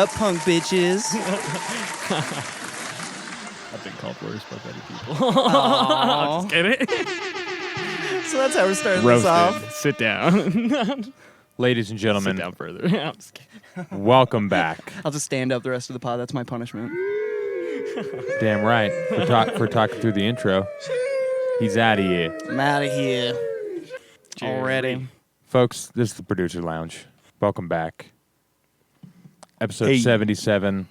up, punk bitches? I've been called worse by better people. Aww. Just kidding. So that's how we're starting Roasted. this off. Sit down. Ladies and gentlemen, Sit down further. I'm just kidding. welcome back. I'll just stand up the rest of the pod. That's my punishment. Damn right. For talking through the intro. He's out of here. I'm out of here. Cheers. Already. Folks, this is the Producer Lounge. Welcome back. Episode Hey. 77.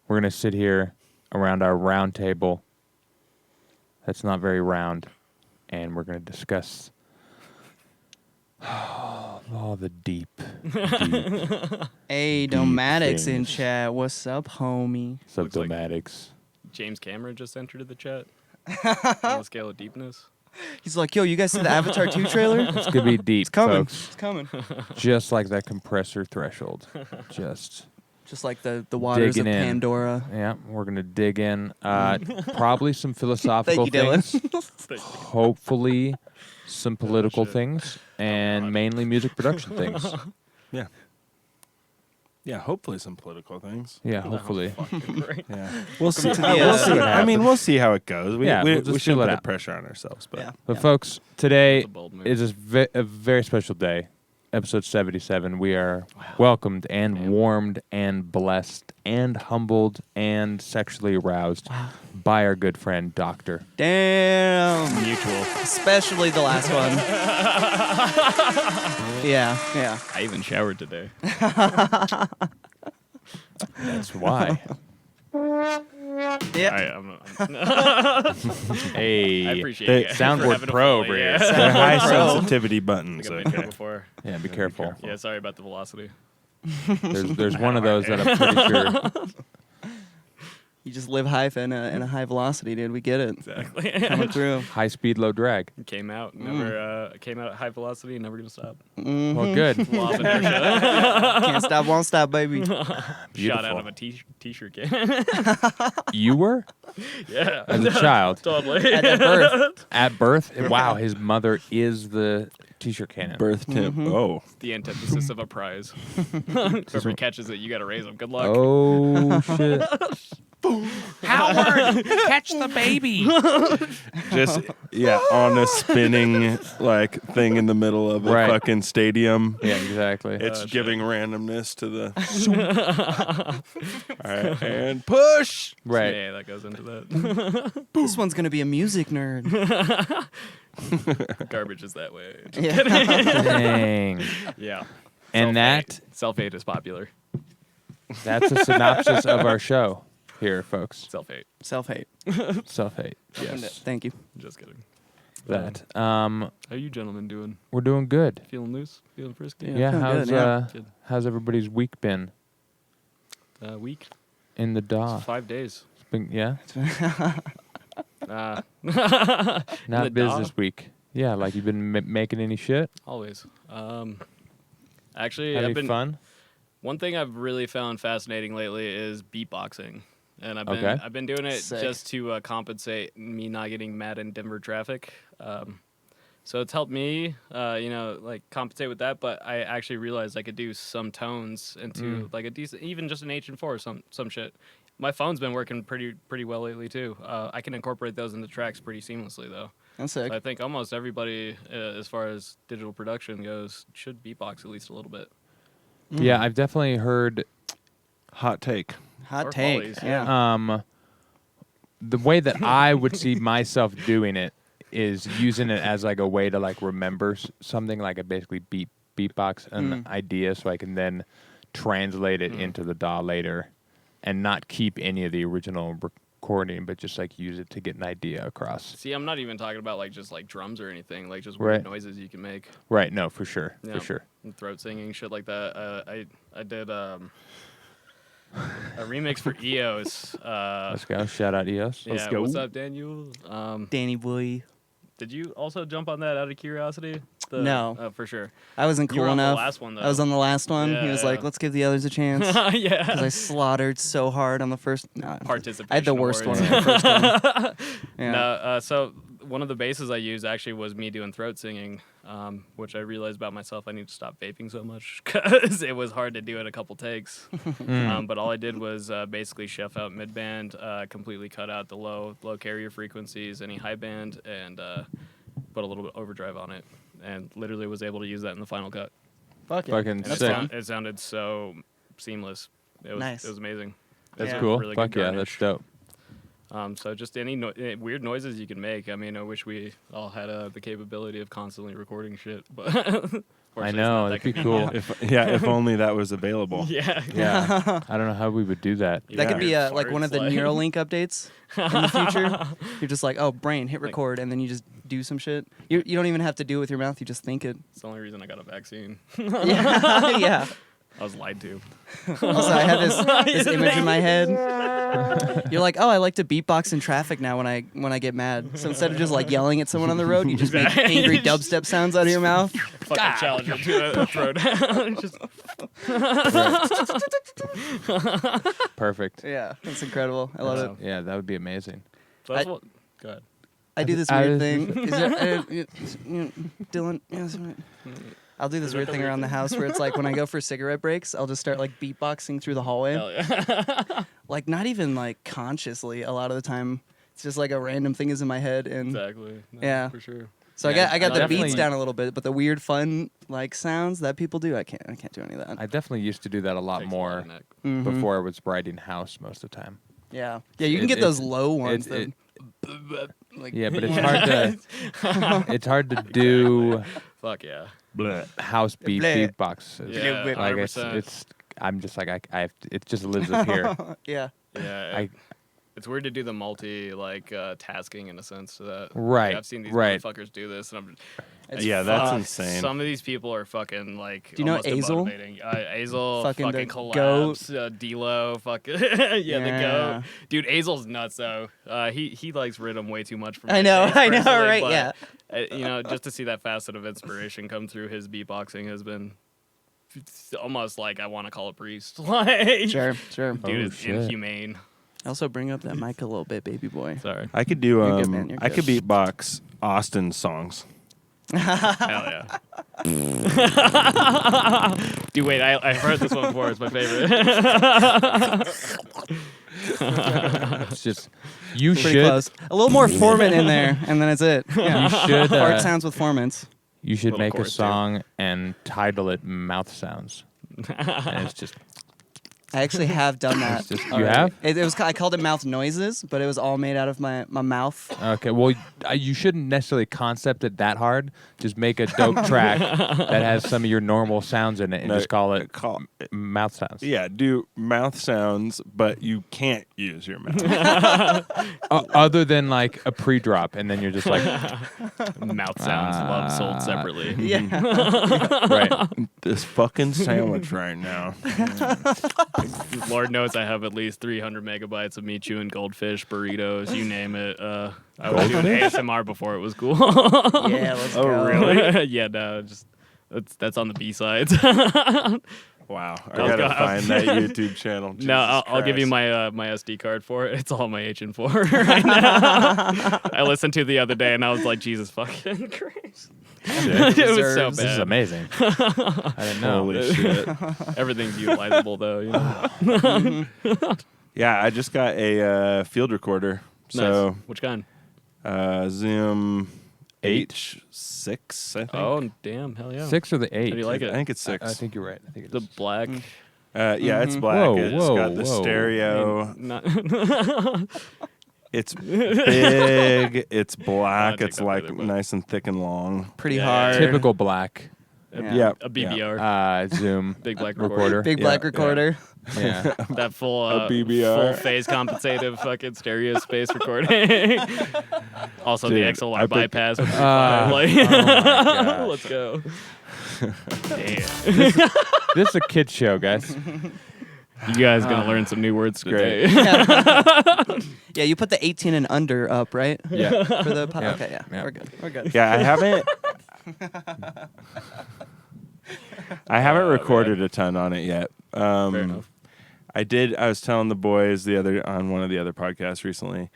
We're going to sit here around our round table. That's not very round. And we're going to discuss all the deep. Hey, Deep Domatics in things. chat. What's up, homie? Subdomatics. James Cameron just entered the chat. On the scale of deepness. He's like, yo, you guys see the Avatar 2 trailer? It's going to be deep, It's coming. folks. It's coming. Just like that compressor threshold. Just... Just like the waters Digging of in. Pandora. Yeah, we're going to dig in. Probably some philosophical Thank you, Dylan. things. Hopefully some political things. And mainly music production things. Yeah. Yeah, hopefully some political things. Yeah, hopefully. Great. Yeah. We'll see. Yeah. We'll see. What I mean, we'll see how it goes. We, Yeah, we, we'll just we shouldn't feel it put out. pressure on ourselves. But Yeah. But folks, today It's a bold move. is a very special day. Episode 77. We are welcomed and warmed and blessed and humbled and sexually aroused by our good friend, Doctor. Damn. Mutual. Especially the last one. Yeah. I even showered today. That's why. Yeah. Hey. I appreciate They- it. guys, Soundboard for having a pro fully, over yeah. here. the high Bro. sensitivity I buttons. think I've been here Okay. before. Yeah, be careful. Yeah, sorry about the velocity. There's one of those that I'm pretty sure. You just live high in a high velocity, dude. We get it. Exactly. Coming through. High speed, low drag. Came out at high velocity, never gonna stop. Well, good. Law of inertia. Can't stop, won't stop, baby. Shot out of a t-shirt can. You were? Yeah. As a child? Totally. At birth. At birth? Wow, his mother is the t-shirt cannon. Birth tip. Oh. The antithesis of a prize. Whoever catches it, you gotta raise them. Good luck. Oh, shit. Howard, catch the baby. Just, on a spinning, thing in the middle of a Right. fucking stadium. Yeah, exactly. It's giving randomness to the... All right, and push! Right. Yeah, that goes into that. This one's going to be a music nerd. Garbage is that way. Yeah. Dang. Yeah. And Self-hate is popular. that's a synopsis of our show here, folks. Self-hate. Self-hate. Self-hate. Yes. Thank you. Just kidding. That. How you gentlemen doing? We're doing good. Feeling loose? Feeling frisky? Yeah. feeling how's good, yeah. Good. how's everybody's week been Week? in the DAW? 5 days. Yeah? The Not business DAW? week. Yeah, like you've been making any shit? Always. Actually, Having fun? One thing I've really found fascinating lately is beatboxing, and Okay. I've been doing it Sick. just to compensate me not getting mad in Denver traffic. So it's helped me, compensate with that. But I actually realized I could do some tones into like a decent, even just an H&4 or some shit. My phone's been working pretty well lately too. I can incorporate those into tracks pretty seamlessly though. That's sick. So I think almost everybody, as far as digital production goes, should beatbox at least a little bit. Yeah, I've definitely heard Hot take. Hot Or take. follies. Yeah. the way that I would see myself doing it is using it as like a way to like remember something, like a basically beatbox an idea, so I can then translate it into the DAW later, and not keep any of the original recording, but just like use it to get an idea across. See, I'm not even talking about like just like drums or anything, like just Right. weird noises you can make. Right? No, for sure, Yeah. for sure. And throat singing, shit like that. I did a remix for EOS. Let's go. Shout out EOS. Yeah, Let's go. what's up, Daniel? Danny boy. Did you also jump on that out of curiosity? No. For sure. I wasn't You cool were on the enough. last one, though. I was on the last one. Yeah, He was yeah. like, let's give the others a chance. Because Yeah. I slaughtered so hard on the first. No, Participation. I had the worst one awards. on the first one. Yeah. No, so one of the basses I used actually was me doing throat singing, which I realized about myself. I need to stop vaping so much because it was hard to do it a couple takes. But all I did was basically chef out mid band, completely cut out the low carrier frequencies, any high band, and put a little bit overdrive on it, and literally was able to use that in the final cut. Fuck yeah. Fucking And sick. it sounded so seamless. It was Nice. It was amazing. That's Yeah. cool. Really Fuck good yeah, garnish. that's dope. So just any weird noises you can make. I mean, I wish we all had the capability of constantly recording shit, but I fortunately, it's know, not that that'd be cool. If only that was available. Yeah, Yeah. I don't know how we would do that. That could be Weird like one farts, of the like- Neuralink updates in the future. You're just like, oh, brain, hit record, and then you just do some shit. You don't even have to do it with your mouth. You just think it. It's the only reason I got a vaccine. Yeah. Yeah. I was lied to. Also, I have this image in my head. You're like, oh, I like to beatbox in traffic now when I get mad. So instead of just like yelling at someone on the road, you just make angry dubstep sounds out of your mouth. Fucking challenger to a throat. Just, Perfect. Yeah, that's incredible. I love it. Yeah, that would be amazing. so that's I- what. Go ahead. I do this I weird was- thing. Is there, Dylan? Yes, I'll do this weird thing around the house where it's like when I go for cigarette breaks, I'll just start like beatboxing through the hallway. Hell yeah. Like not even like consciously. A lot of the time, it's just like a random thing is in my head, and Exactly. No, Yeah. For sure. so Yeah, I got the definitely- beats down a little bit, but the weird fun like sounds that people do, I can't do any of that. I definitely used to do that a lot Takes more of neck. Mhm. before I was writing house most of the time. Yeah, you can It- get it- those low ones. it- like, Yeah, but it's hard to it's hard to do Fuck yeah. Bleh. house beat Bleh. beatboxes. Yeah, Like 100%. it's I'm just like I have it just lives up here. yeah. Yeah. I- It's weird to do the multi tasking in a sense to that. Right, Like, I've seen these right. motherfuckers do this, and I'm. It's Yeah, that's fucked. insane. Some of these people are fucking like. Do you know almost Azel? demotivating. Azel, Fucking fucking, the collabs, D-Lo, fucking yeah, the Yeah. goat. Dude, Azel's nuts though. He likes rhythm way too much for me. I know, right? Yeah. You know, just to see that facet of inspiration come through his beatboxing has been it's almost like I want to call a priest. Like, Sure. dude Oh, is shit. inhumane. Also, bring up that mic a little bit, baby boy. Sorry. I could do You're good, man, you're I could good. beatbox Austin songs. Hell yeah. Dude, wait, I've heard this one before. It's my favorite. It's just you Pretty should close. A little more formant in there, and then it's it. Yeah. you should Fart sounds with formants. you should Little make a chorus, too. song and title it Mouth Sounds. And it's just I actually have done that. It's just- you already. have? It was. I called it mouth noises, but it was all made out of my mouth. okay. Well, you shouldn't necessarily concept it that hard. Just make a dope track that has some of your normal sounds in it, and No, just call it Mouth Sounds. Yeah, do mouth sounds, but you can't use your mouth. Other than like a pre-drop, and then you're just like, Mouth sounds love sold separately. Yeah. right. This fucking sandwich right now. Lord knows I have at least 300 megabytes of me chewing goldfish, burritos, you name it. I was doing ASMR before it was cool. Yeah. Let's Oh, go. really? Yeah, no, just that's on the B sides. Wow, I I'll gotta go- find that YouTube channel. No, I'll give you Jesus my SD card for it. It's all my H4 right now. I listened to it the other day and I was like, Jesus fucking Christ. Shit. It was so Deserves. This is bad. amazing. I didn't know. Holy shit. Everything's utilizable though. You know? Yeah, I just got a field recorder. So Nice. Which kind? Zoom H6, I think. Oh, damn. Hell yeah. 6 or the 8? How do you like it? I think it's 6. I think you're right. I think it The is. black. Yeah, it's black. Whoa, It's whoa, got the whoa. stereo. Not It's big. It's black. take It's that like further, but- nice and thick and long. Pretty Yeah, hard. Typical black Yeah. Yeah. a BBR. Zoom Big black recorder. Big Yeah, black yeah. recorder. Yeah. That full A BBR. full phase compensative fucking stereo space recording. Also Dude, the I XLR picked- bypass with the Ah. like, Oh my gosh. let's go. This is a kid show, guys. You guys gonna learn some new words Great. today. Yeah, you put the 18 and under up, right? Yeah. For the Yeah. Okay, yeah. Yeah. We're good. We're good. Yeah, I haven't. I haven't recorded a ton on it yet. Fair enough. I did. I was telling the boys on one of the other podcasts recently.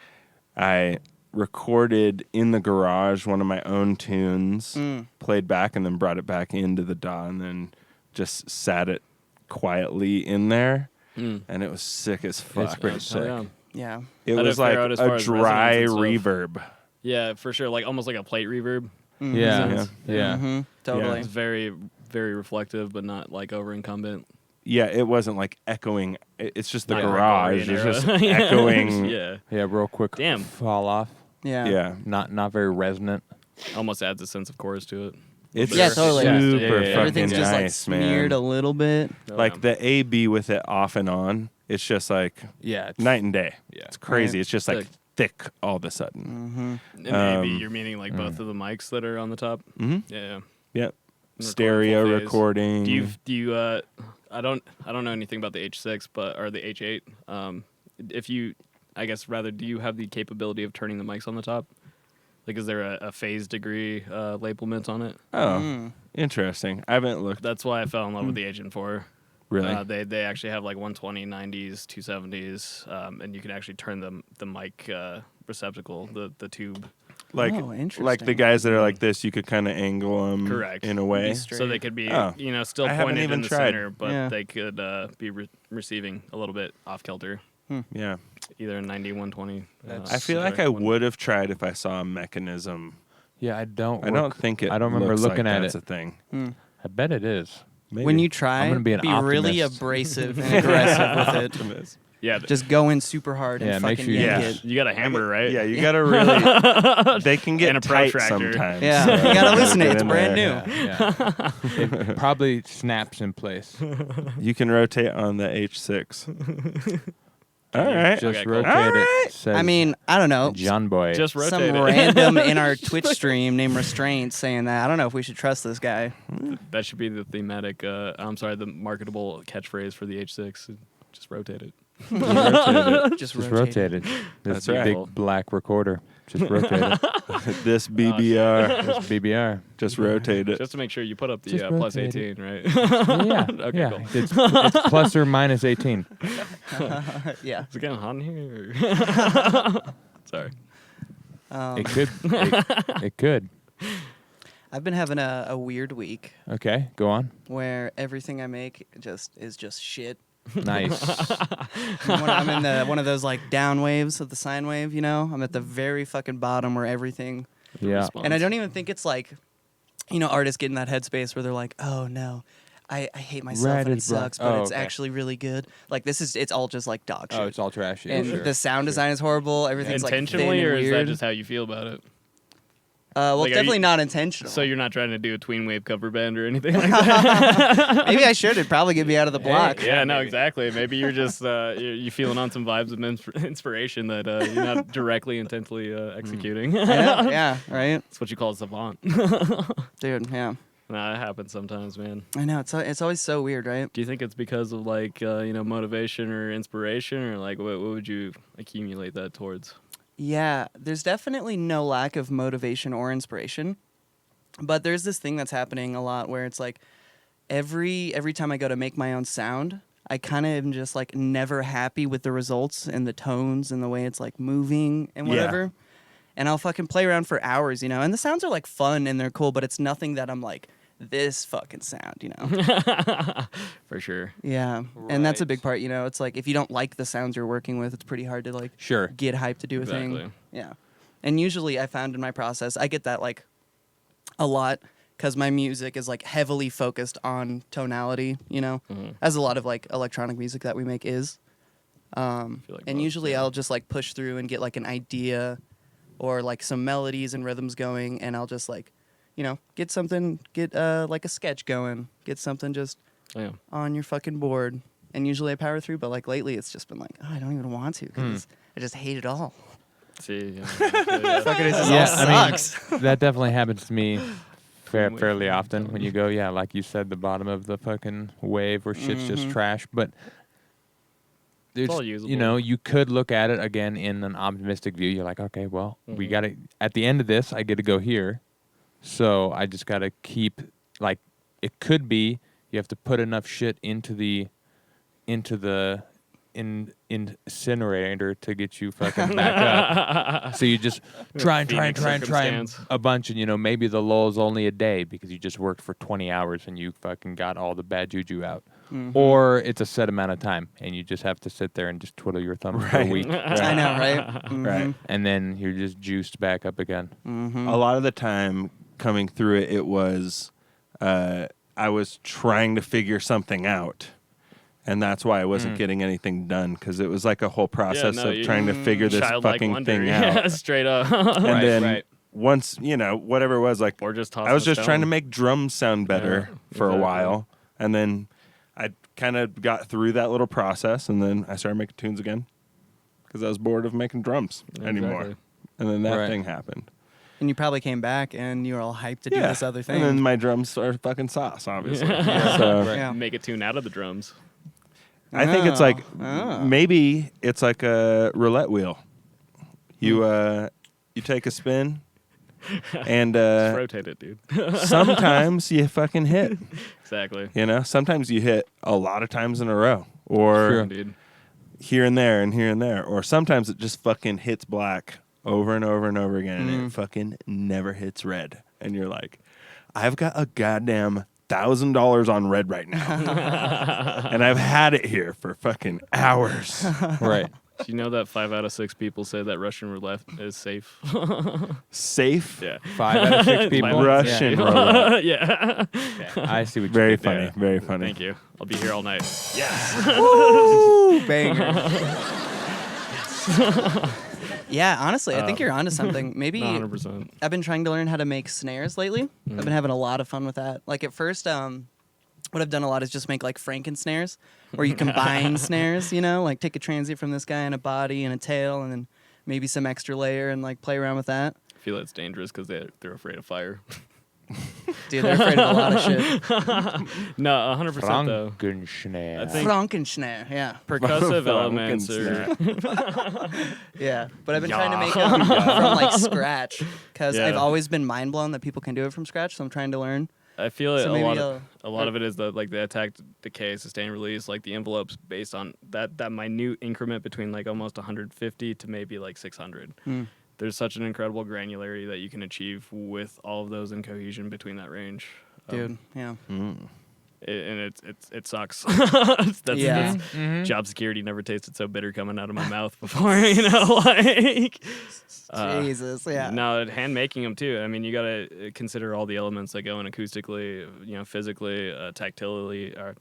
I recorded in the garage one of my own tunes, played back, and then brought it back into the DAW, and then just sat it quietly in there, and it was sick as fuck. It's pretty sick. Yeah. It How'd was it like fare out as far a as dry resonance and stuff? reverb. Yeah, for sure. Like almost like a plate reverb. Yeah. Mm-hmm. Totally. It's very, very reflective, but not like over incumbent. Yeah, it wasn't like echoing. It's just the Not garage. Gregorian It's era. just echoing. Yeah. Yeah, real quick Damn. fall off. Yeah. Yeah. Not very resonant. Almost adds a sense of chorus to it. It's Yeah, totally. super Yeah. fucking Everything's just like nice, smeared a man. little bit. Like the A/B with it off and on, it's just like Yeah. night and day. Yeah. It's crazy. Right. It's just like Sick. thick all of a sudden. And maybe you're meaning like both of the mics that are on the top. Mm-hmm. Yeah. Yep. Recording Stereo full phase. recording. Do you I don't know anything about the H6 or the H8. If you I guess rather do you have the capability of turning the mics on the top? Like is there a phase degree labelment on it? Oh, interesting. I haven't looked. That's why I fell in love with the Agent 4. Really? They actually have like 120, 90s, 270s, and you can actually turn the mic receptacle, the tube. Like Oh, interesting. like the guys that are like this, you could kind of angle them Correct. in a way. Straight. So they could be, Oh. still I haven't pointed even in the tried. center, but Yeah. they could be receiving a little bit off kilter, Yeah. either 90, 120. I feel like I would have tried if I saw a mechanism. Yeah, I don't think it. I don't remember looks looking like at that's it. a thing. I bet it is. Maybe. When you try, I'm gonna be an really optimist. abrasive and aggressive with it. Yeah, Just go in super hard and Yeah, make fucking sure you- yank Yeah. it. you got a hammer, right? Yeah, you gotta really. They can get And a tight protractor. sometimes. Yeah, so you gotta get loosen it. It's in brand there. new. Yeah. It probably snaps in place. You can rotate on the H6. All right. Just Okay, cool. rotate All it. right. Says I mean, I don't know. John Boy. Just rotate Some it. random in our Twitch stream named Restraint saying that. I don't know if we should trust this guy. That should be the thematic. The marketable catchphrase for the H6. Just rotate it. Just just rotate rotate it. That's This right. big black recorder. Just rotate it. This BBR. Just BBR. Just rotate it. Just to make sure you put up the Just plus rotate 18, right? Yeah. Okay, yeah. cool. It's plus or minus 18. Yeah. Is it getting hot in here? or- Sorry. It could. It could. I've been having a weird week Okay, go on. where everything I make is just shit. Nice. I'm in one of those like down waves of the sine wave, you know? I'm at the very fucking bottom where everything. Yeah. Response. And I don't even think it's like, artists get in that headspace where they're like, oh no, I hate myself Red and it is black. sucks, but Oh, it's okay. actually really good. Like it's all just like dog shit. Oh, it's all trashy. and sure. the sound design is horrible. Everything's like thin Intentionally, and or is that weird. just how you feel about it? Well, like, are definitely you- not intentional. So you're not trying to do a tween wave cover band or anything like that? Maybe I should. It'd probably get me out of the block. Yeah, no, maybe. exactly. Maybe you're just you feeling on some vibes of inspiration that you're not directly intently executing. I know, yeah, right, That's what you call a savant. dude. Yeah, Nah, it happens sometimes, man. I know. It's always so weird, right? Do you think it's because of like motivation or inspiration, or like what would you accumulate that towards? Yeah, there's definitely no lack of motivation or inspiration, but there's this thing that's happening a lot where it's like every time I go to make my own sound, I kind of am just like never happy with the results and the tones and the way it's like moving and Yeah. whatever. And I'll fucking play around for hours, and the sounds are like fun and they're cool, but it's nothing that I'm like, this fucking sound, For sure. Yeah. And that's a Right. big part, it's like if you don't like the sounds you're working with, it's pretty hard to like Sure. get hyped to do a thing. Exactly. Yeah. And usually I found in my process, I get that like a lot because my music is like heavily focused on tonality, as a lot of like electronic music that we make is. feel like And both, usually yeah. I'll just like push through and get like an idea or like some melodies and rhythms going, and I'll just like, get like a sketch going, get something just Yeah. on your fucking board. And usually I power through, but like lately it's just been like, I don't even want to because I just hate it all. See. Yeah. Yeah. Fucking, it just Yeah, all I mean, sucks. that definitely happens to me Wave. fairly often when you go, yeah, like you said, the bottom of the fucking wave where shit's just trash. But there's, all you usable. you could look at it again in an optimistic view. You're like, okay, well, we got to, at the end of this, I get to go here. So I just got to keep, like, it could be you have to put enough shit into the incinerator to get you fucking back up. So you just try a bunch, and maybe the lull's only a day because you just worked for 20 hours and you fucking got all the bad juju out. Or it's a set amount of time, and you just have to sit there and just twiddle your thumbs for a week. I know, right? Right. And then you're just juiced back up again. A lot of the time coming through it, it was I was trying to figure something out. And that's why I wasn't getting anything done, because it was like a whole process of trying to figure this fucking thing out. Yeah, straight up. And then once, whatever it was, like, or just I was just trying to make drums sound better for a while. And then I kind of got through that little process, and then I started making tunes again because I was bored of making drums anymore. And then that thing happened. And you probably came back and you were all hyped to do this other thing. And then my drums are fucking sauce, obviously. Make a tune out of the drums. I think it's like maybe it's like a roulette wheel. You take a spin and just rotate it, dude. sometimes you fucking hit. Exactly. Sometimes you hit a lot of times in a row, or here and there, or sometimes it just fucking hits black over and over and over again, and it fucking never hits red, and you're like, I've got a goddamn $1,000 on red right now, and I've had it here for fucking hours. Right. Do you know that 5 out of 6 people say that Russian roulette is safe? Safe? Yeah. 5 out of 6 people. Russian roulette. Yeah. I see what you Very did funny. there. Very funny. Thank you. I'll be here all night. Yes. Woo! Banger. Yeah, honestly, I think you're onto something. Maybe 100%. I've been trying to learn how to make snares lately. I've been having a lot of fun with that. Like at first, what I've done a lot is just make like Franken snares, where you combine snares, like take a transient from this guy and a body and a tail, and then maybe some extra layer and like play around with that. I feel it's dangerous because they're afraid of fire. Dude, they're afraid of a lot of shit. No, 100% though. Frankenschnare. I think Frankenschnare, yeah. Percussive elements are... Yeah, but I've been trying to make them from like scratch, because I've always been mind blown that people can do it from scratch, so I'm trying to learn. I feel So a maybe lot of it is the attack, decay, sustain, release, like the envelopes based on that minute increment between like almost 150 to maybe like 600. There's such an incredible granularity that you can achieve with all of those in cohesion between that range. Dude, yeah. And it sucks. Yeah. Job security never tasted so bitter coming out of my mouth before, like. Jesus, yeah. No, hand making them too. I mean, you gotta consider all the elements that go in acoustically, physically, tactilely, or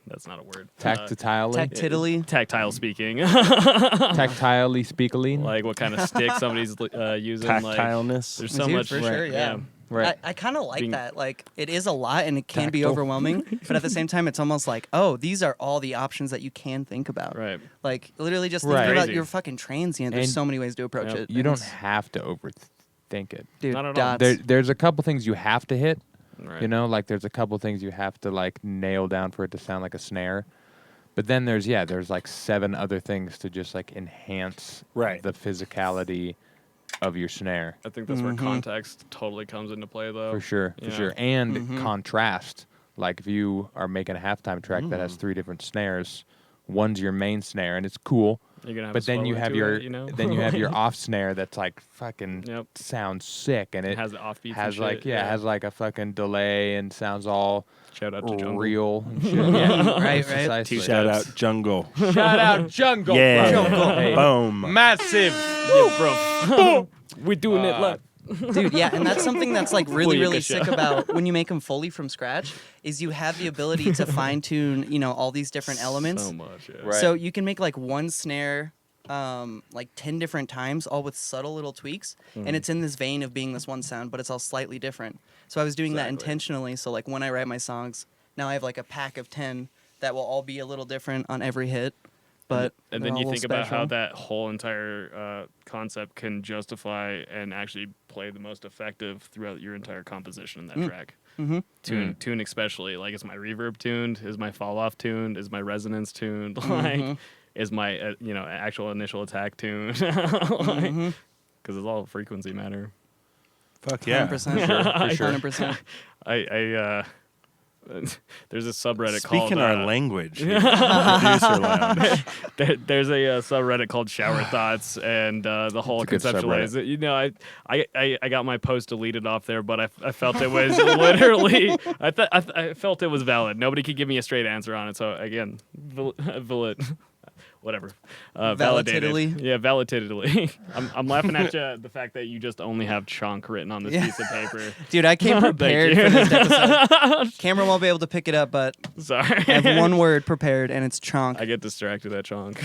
that's not a word. Tactilely? Tactile speaking. Tactilely speakily? Like what kind of stick somebody's using. Tactileness. There's so Dude, much. for sure, yeah. Right. I kind of like Being that. Like, it is a lot, and it can be tactile. overwhelming. But at the same time, it's almost like, oh, these are all the options that you can think about. Right. Like, literally just Right. thinking about Crazy. your fucking transient. There's And so many ways to approach it. You and don't it's- have to overthink it. Dude, Not at all. dots. There's a couple things you have to hit. Right. Like there's a couple things you have to like nail down for it to sound like a snare. But then there's like 7 other things to just like enhance the physicality of your snare. I think that's where context totally comes into play, though. For sure. And contrast. Like if you are making a halftime track that has 3 different snares, one's your main snare and it's cool. You're gonna have But a then swell you have into your it, then you have your off snare that's like fucking sounds sick, and it has the offbeats. has and like shit. has like a fucking delay and sounds all Shout out to Jungle. real and shit. Yeah, Right. precisely. Shout out Jungle. Shout out Jungle. Yeah. Jungle. Hey, Boom. massive. Yeah, bro. We're doing it live. Dude, yeah, and that's something that's like really, really Booyakasha. sick about when you make them fully from scratch, is you have the ability to fine tune, all these different elements. So much, yeah. Right. So you can make like one snare like 10 different times, all with subtle little tweaks, and it's in this vein of being this one sound, but it's all slightly different. So I was doing that intentionally, so like when I write my songs, now I have like a pack of 10 that will all be a little different on every hit. But and they're then all you a think little about how special. that whole entire concept can justify and actually play the most effective throughout your entire composition in that track. Tune especially, like, is my reverb tuned? Is my fall off tuned? Is my resonance tuned? Like, is my actual initial attack tuned? Because it's all frequency matter. Fuck yeah. 100%. For sure. 100%. there's a subreddit Speaking called our language, here, Producer Lounge. there's a subreddit called Shower Thoughts, and the whole It's a good conceptualize it. You know, I got my post deleted off there, but I felt it was literally I felt it was valid. Nobody could give me a straight answer on it. So again, valid. Whatever. Validated. Validatedly. Yeah, validatedly. I'm laughing at you, the fact that you just only have chunk written on this piece of paper. Dude, I came prepared you. for this episode. Camera won't be able to pick it up, but Sorry. I have one word prepared, and it's chonk. I get distracted at chunk.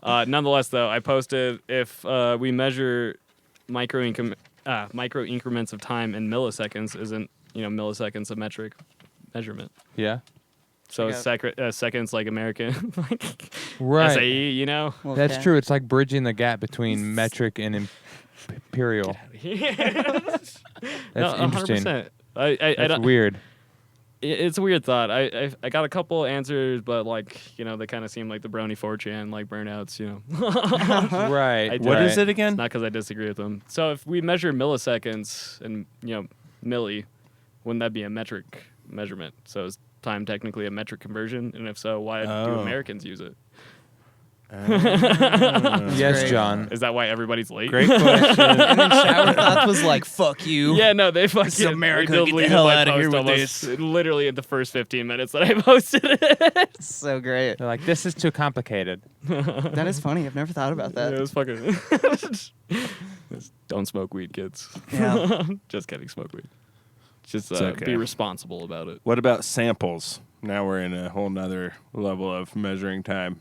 Nonetheless, though, I posted if we measure micro increments of time in milliseconds, isn't milliseconds a metric measurement? Yeah. So Check seconds like American, like Right. SAE, you know? That's Okay. true. It's like bridging the gap between metric and imperial. That's interesting. 100%. I That's don't, weird. it's a weird thought. I got a couple answers, but like they kind of seem like the brony 4chan like burnouts, Right. I- What is right. it again? Not because I disagree with them. So if we measure milliseconds and milli, wouldn't that be a metric measurement? So is time technically a metric conversion? And if so, why do Oh. Americans use it? Yes, great. John. Is that why everybody's late? Great question. And then Shower Thoughts was like, fuck you. Yeah, no, they fucking This is America, they get the deleted hell my outta here post with almost this. literally in the first 15 minutes that I posted it. So great. They're like, this is too complicated. That is funny. I've never thought about that. It was fucking. Don't smoke weed, kids. Yeah. Just kidding, smoke weed. Just It's okay. be responsible about it. What about samples? Now we're in a whole nother level of measuring time.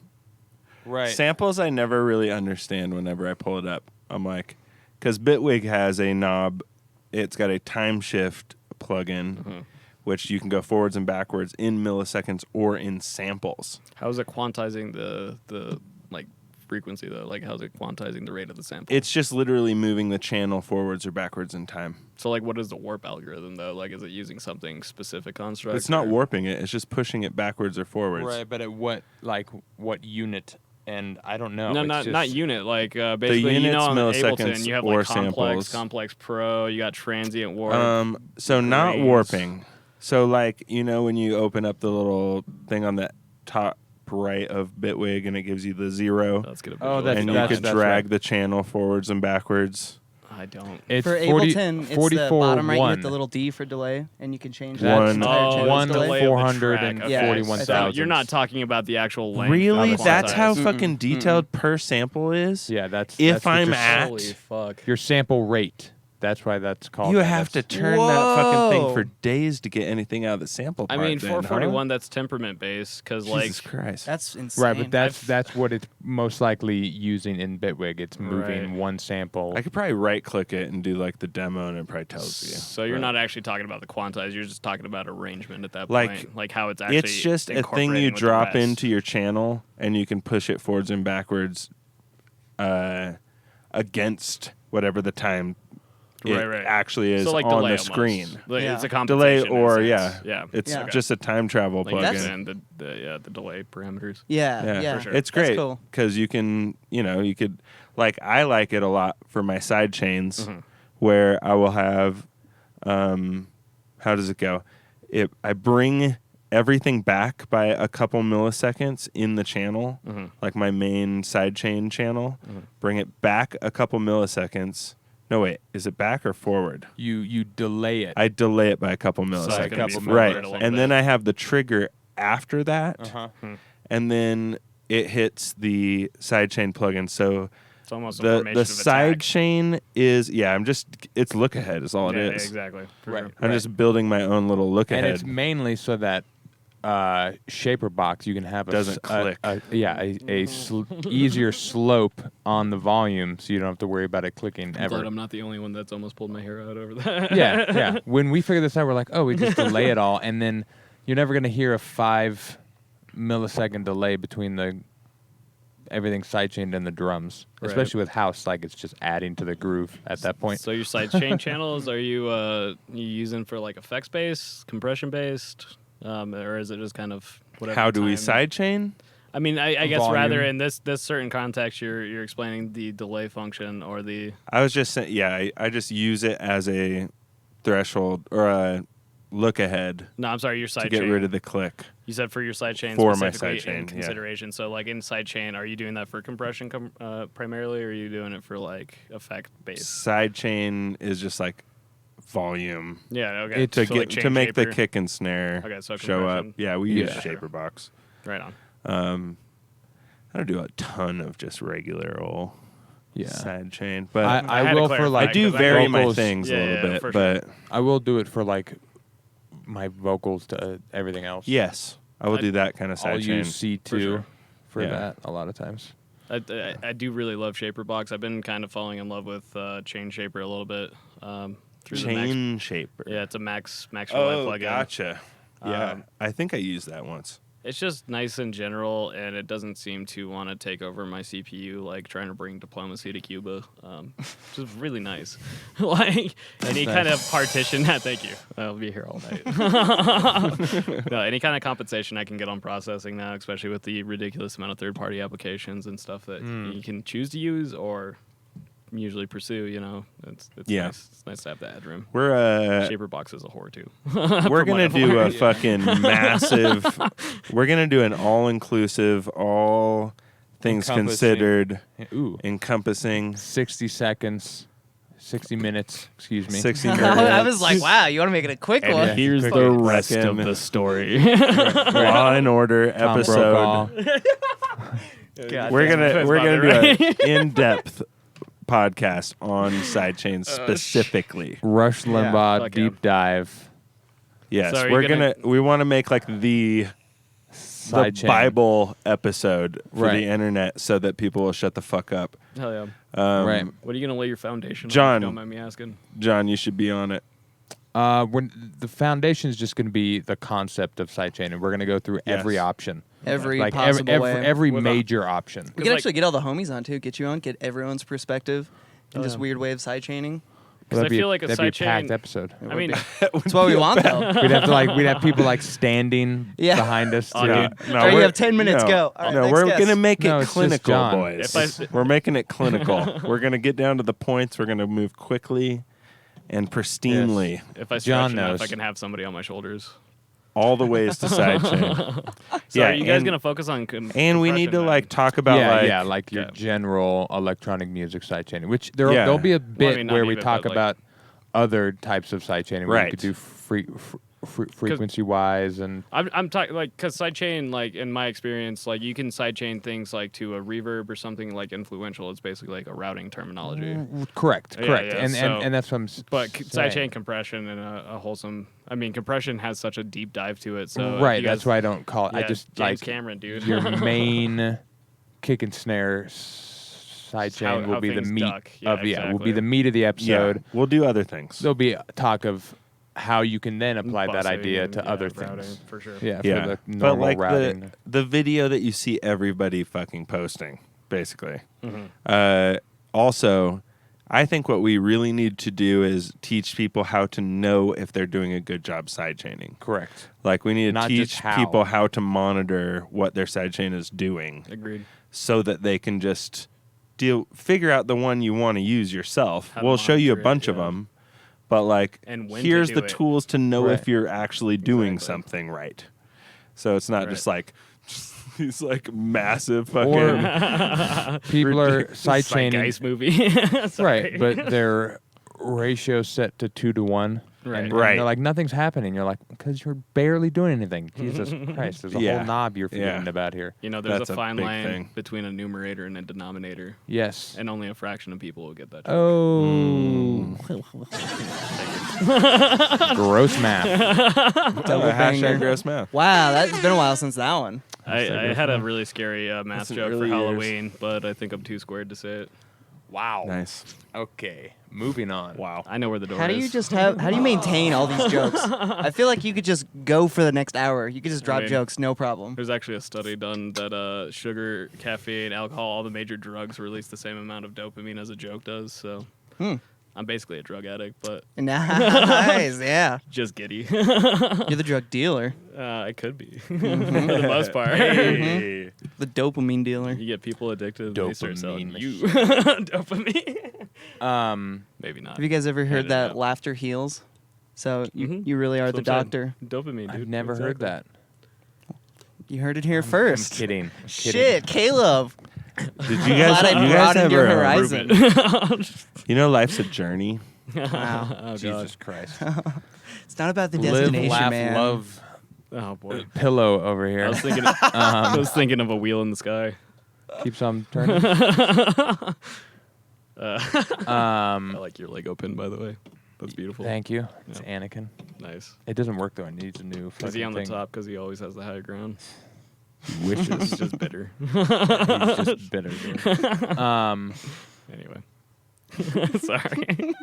Right. Samples I never really understand whenever I pull it up. I'm like, because Bitwig has a knob, it's got a time shift plugin, which you can go forwards and backwards in milliseconds or in samples. How is it quantizing the like frequency though? Like how's it quantizing the rate of the sample? It's just literally moving the channel forwards or backwards in time. So like what is the warp algorithm though? Like is it using something specific construct? It's not or- warping it, it's just pushing it backwards or forwards. Right, but at what unit? And I don't know. No, It's not just- not unit. Like basically, unit's on milliseconds Ableton, you have or like samples. complex pro. You got transient warp. So not Grains. warping. So like, when you open up the little thing on the top right of Bitwig and it gives you the 0 Let's get a Oh, visual. that's- and you that's- could that's drag right. the channel forwards and backwards. I don't. It's For 40, Ableton, it's the 44, bottom right. You 1. hit the little D for delay, and you can change That's that entire one- channel's one delay. delay of the 400 track. and Okay. Yeah, 41,000. You're not talking about the actual length. Really? of the That's how quantize. fucking detailed per sample is? Yeah, that's If that's what I'm your- at- Holy fuck. your sample rate. That's why that's called. You that. have to That's- turn that fucking thing Whoa. for days to get anything out of the sample I part. mean, then, 441. That's temperament based because huh? like Jesus Christ. That's insane. Right, but that's what it's most likely using in Bitwig. It's moving Right. one sample. I could probably right click it and do like the demo and it probably tells you. So you're But not actually talking about the quantize. You're just talking about arrangement at that Like, point, like how it's actually. It's just a thing incorporating you with the drop rest. into your channel and you can push it forwards and backwards against whatever the time it Right. actually is so like on delay the almost. screen. Like, Yeah. It's a Delay compensation. in a or sense. yeah. It's Yeah. just a time travel Like That's- plugin. and the delay parameters. Yeah, yeah. for sure. It's That's great cool. because you can, you could, like, I like it a lot for my side chains Mhm. where I will have, how does it go? I bring everything back by a couple milliseconds in the channel, Mhm. like my main sidechain channel, Mhm. bring it back a couple milliseconds. No, wait, is it back or forward? You delay it. I delay it by a couple So it's milliseconds. gonna be Couple Right. forward a little And bit. then I have the trigger after that, Uh-huh. and then it hits the sidechain plugin. So It's almost a the formation of side attack. chain is it's look ahead is all Yeah, it is. exactly. For Right. sure. I'm just building my own little look And ahead. it's mainly so that shaper box you can have Doesn't click. easier slope on the volume, so you don't have to worry about it clicking I'm ever. glad I'm not the only one that's almost pulled my hair out over that. yeah. When we figured this out, we're like, oh, we just delay it all, and then you're never gonna hear a 5 millisecond delay between everything sidechained and the drums, Right. especially with house. Like it's just adding to the groove at that point. So your sidechain channels, are you using for like effects based, compression based, or is it just kind of whatever? How do we time- sidechain? I mean, I guess Volume. rather in this certain context, you're explaining the delay function or the. I was just saying, I just use it as a threshold or look ahead No, I'm sorry, your to sidechain. get rid of the click. You said for your sidechain For my specifically sidechain, in yeah. consideration. So like in sidechain, are you doing that for compression primarily, or are you doing it for like effect based? Sidechain is just like volume Yeah, okay. to So, like, get to chain make the shaper. kick and snare Okay, so show up. compression. Yeah, we use Yeah. shaper box. Right on. I don't do a ton of just regular old Yeah. sidechain, but I had to will for clarify, like I do 'cause I vary know my vocals. things Yeah, a yeah, little bit, for sure. but I will do it for like my vocals to everything else. yes, I will I- do that kind of I'll sidechain. use C2 For sure. for Yeah. that a lot of times. I do really love shaper box. I've been kind of falling in love with chain shaper a little bit. Through the Max. Chain shaper. Yeah, it's a Max Relay Oh, plugin. gotcha. Yeah, Um, I think I used that once. It's just nice in general, and it doesn't seem to want to take over my CPU like trying to bring diplomacy to Cuba. Just really nice. Like any nice. kind of partition. Thank you. I'll be here all night. No, any kind of compensation I can get on processing now, especially with the ridiculous amount of third-party applications and stuff that you can choose to use or usually pursue. You know, it's Yeah. nice. It's nice to have that headroom. We're Shaper box is a whore too. we're From what gonna I've do a learned. fucking massive. We're gonna do an all-inclusive, all things Encompassing. considered, Ooh. encompassing 60 seconds, 60 minutes, excuse me. 60 minutes. I was like, wow, you want to make it a quick And one? Yeah. Here's Quick the one. rest of Fucking- the story. Law and Order Tom episode. Brokaw. God We're damn it. gonna we're gonna Right? do an in-depth podcast on sidechains specifically. Rush Limbaugh Fuck yeah. deep dive. Yes, So are you we're gonna- we want to make like the Sidechain. Bible episode for Right. the internet so that people will shut the fuck up. Hell yeah. Right. What are you gonna lay your foundation on? John. If you don't mind me asking. John, you should be on it. When the foundation is just going to be the concept of sidechain, and we're going to go through every Yes. option, Every like possible way. every With major option. We Because, could like- actually get all the homies on too. Get you on. Get everyone's perspective. And just weird way of sidechaining. Because I feel like a that'd be a packed sidechain. episode. I mean, That's what we want though. We'd have people like standing Yeah. behind us. Oh, to- dude. No, All right, you we're- have 10 minutes, no, go. All right, no, next we're guest. gonna make it No, it's just clinical, John. boys. If We're making it clinical. We're gonna get down to the points. We're gonna move quickly and pristinely if I John stretch enough, knows. I can have somebody on my shoulders. all the ways to sidechain. So Yeah, are you guys and- gonna focus on? And we need to like talk about like your Yeah. general electronic music sidechaining. Which Yeah. there'll be a bit not where we even, talk but, like- about other types of sidechaining. Where Right. you could do frequency wise and I'm talking like because sidechain, like in my experience, like you can sidechain things like to a reverb or something like influential. It's basically like a routing terminology. correct, Yeah, correct, yeah, and, so- and that's what I'm But saying. sidechain compression and a wholesome. I mean, compression has such a deep dive to it. So right. you guys, That's why I don't call it. I yeah, just James like Cameron, dude. your main kick and snare sidechain how will be the things meat duck. Yeah, of will be exactly. the meat of the yeah, episode. we'll do other things. There'll be talk of how you can then apply that Bussing idea and, to yeah, other routing, things. for sure. Yeah, Yeah, for the but normal like routing. the video that you see everybody fucking posting, basically. Mm-hmm. Also, I think what we really need to do is teach people how to know if they're doing a good job sidechaining. Correct. Like we need to Not just teach how. people how to monitor what their sidechain is doing, Agreed. so that they can just figure out the one you want to use yourself. How to We'll show you a monitor it, bunch of yeah. them, but like And when to here's do the it. tools to know Right. if you're actually doing Exactly. something right. So it's not Right. just like these like massive fucking Or people are sidechaining, Zeitgeist movie. Sorry. right? But their ratio set to 2-to-1. Right. And Right. they're like, nothing's happening. You're like, because you're barely doing anything. Jesus Christ, there's a Yeah. whole knob you're Yeah. forgetting about here. You know, there's That's a a fine big line thing. between a numerator and a denominator, Yes. and only a fraction of people will get that. joke. Oh. Gross math. Double hashtag banger. gross math. Wow, that's been a while since that one. I had a really scary math That's in joke for early years. Halloween, but I think I'm too squared to say it. Wow. Nice. Okay. Moving on. Wow. I know where the door How do is. you just have? How do you maintain all these jokes? I feel like you could just go for the next hour. You could just drop mean, jokes, no problem. There's actually a study done that sugar, caffeine, alcohol, all the major drugs release the same amount of dopamine as a joke does. So I'm basically a drug addict, but Nice, yeah. just giddy. You're the drug dealer, I could be for the most part. Hey. the dopamine dealer. You get people addicted, they start selling Dopamine you dopamine. Maybe not. Have you guys ever heard Edit that out. laughter heals? So Mhm. you really are That's the what I'm doctor. saying. Dopamine, dude. I've never heard Exactly. that. You heard it here I'm first. kidding. I'm kidding. Shit, Caleb. Did you guys? Glad I you guys broadened your ever? horizon. You know, life's a journey. Wow. Oh, God. Jesus Christ. It's not about the Live, destination, laugh, man. love. Oh, boy. Pillow over here. I was thinking. I was thinking of a wheel in the sky. Keeps on turning. I like your Lego pin, by the way. That's beautiful. Thank you. It's Yeah. Anakin. Nice. It doesn't work though. It needs a new. Is he on the thing. top because he always has the higher ground? Wishes. He's just bitter. He's just bitter. Dude. Anyway. Sorry.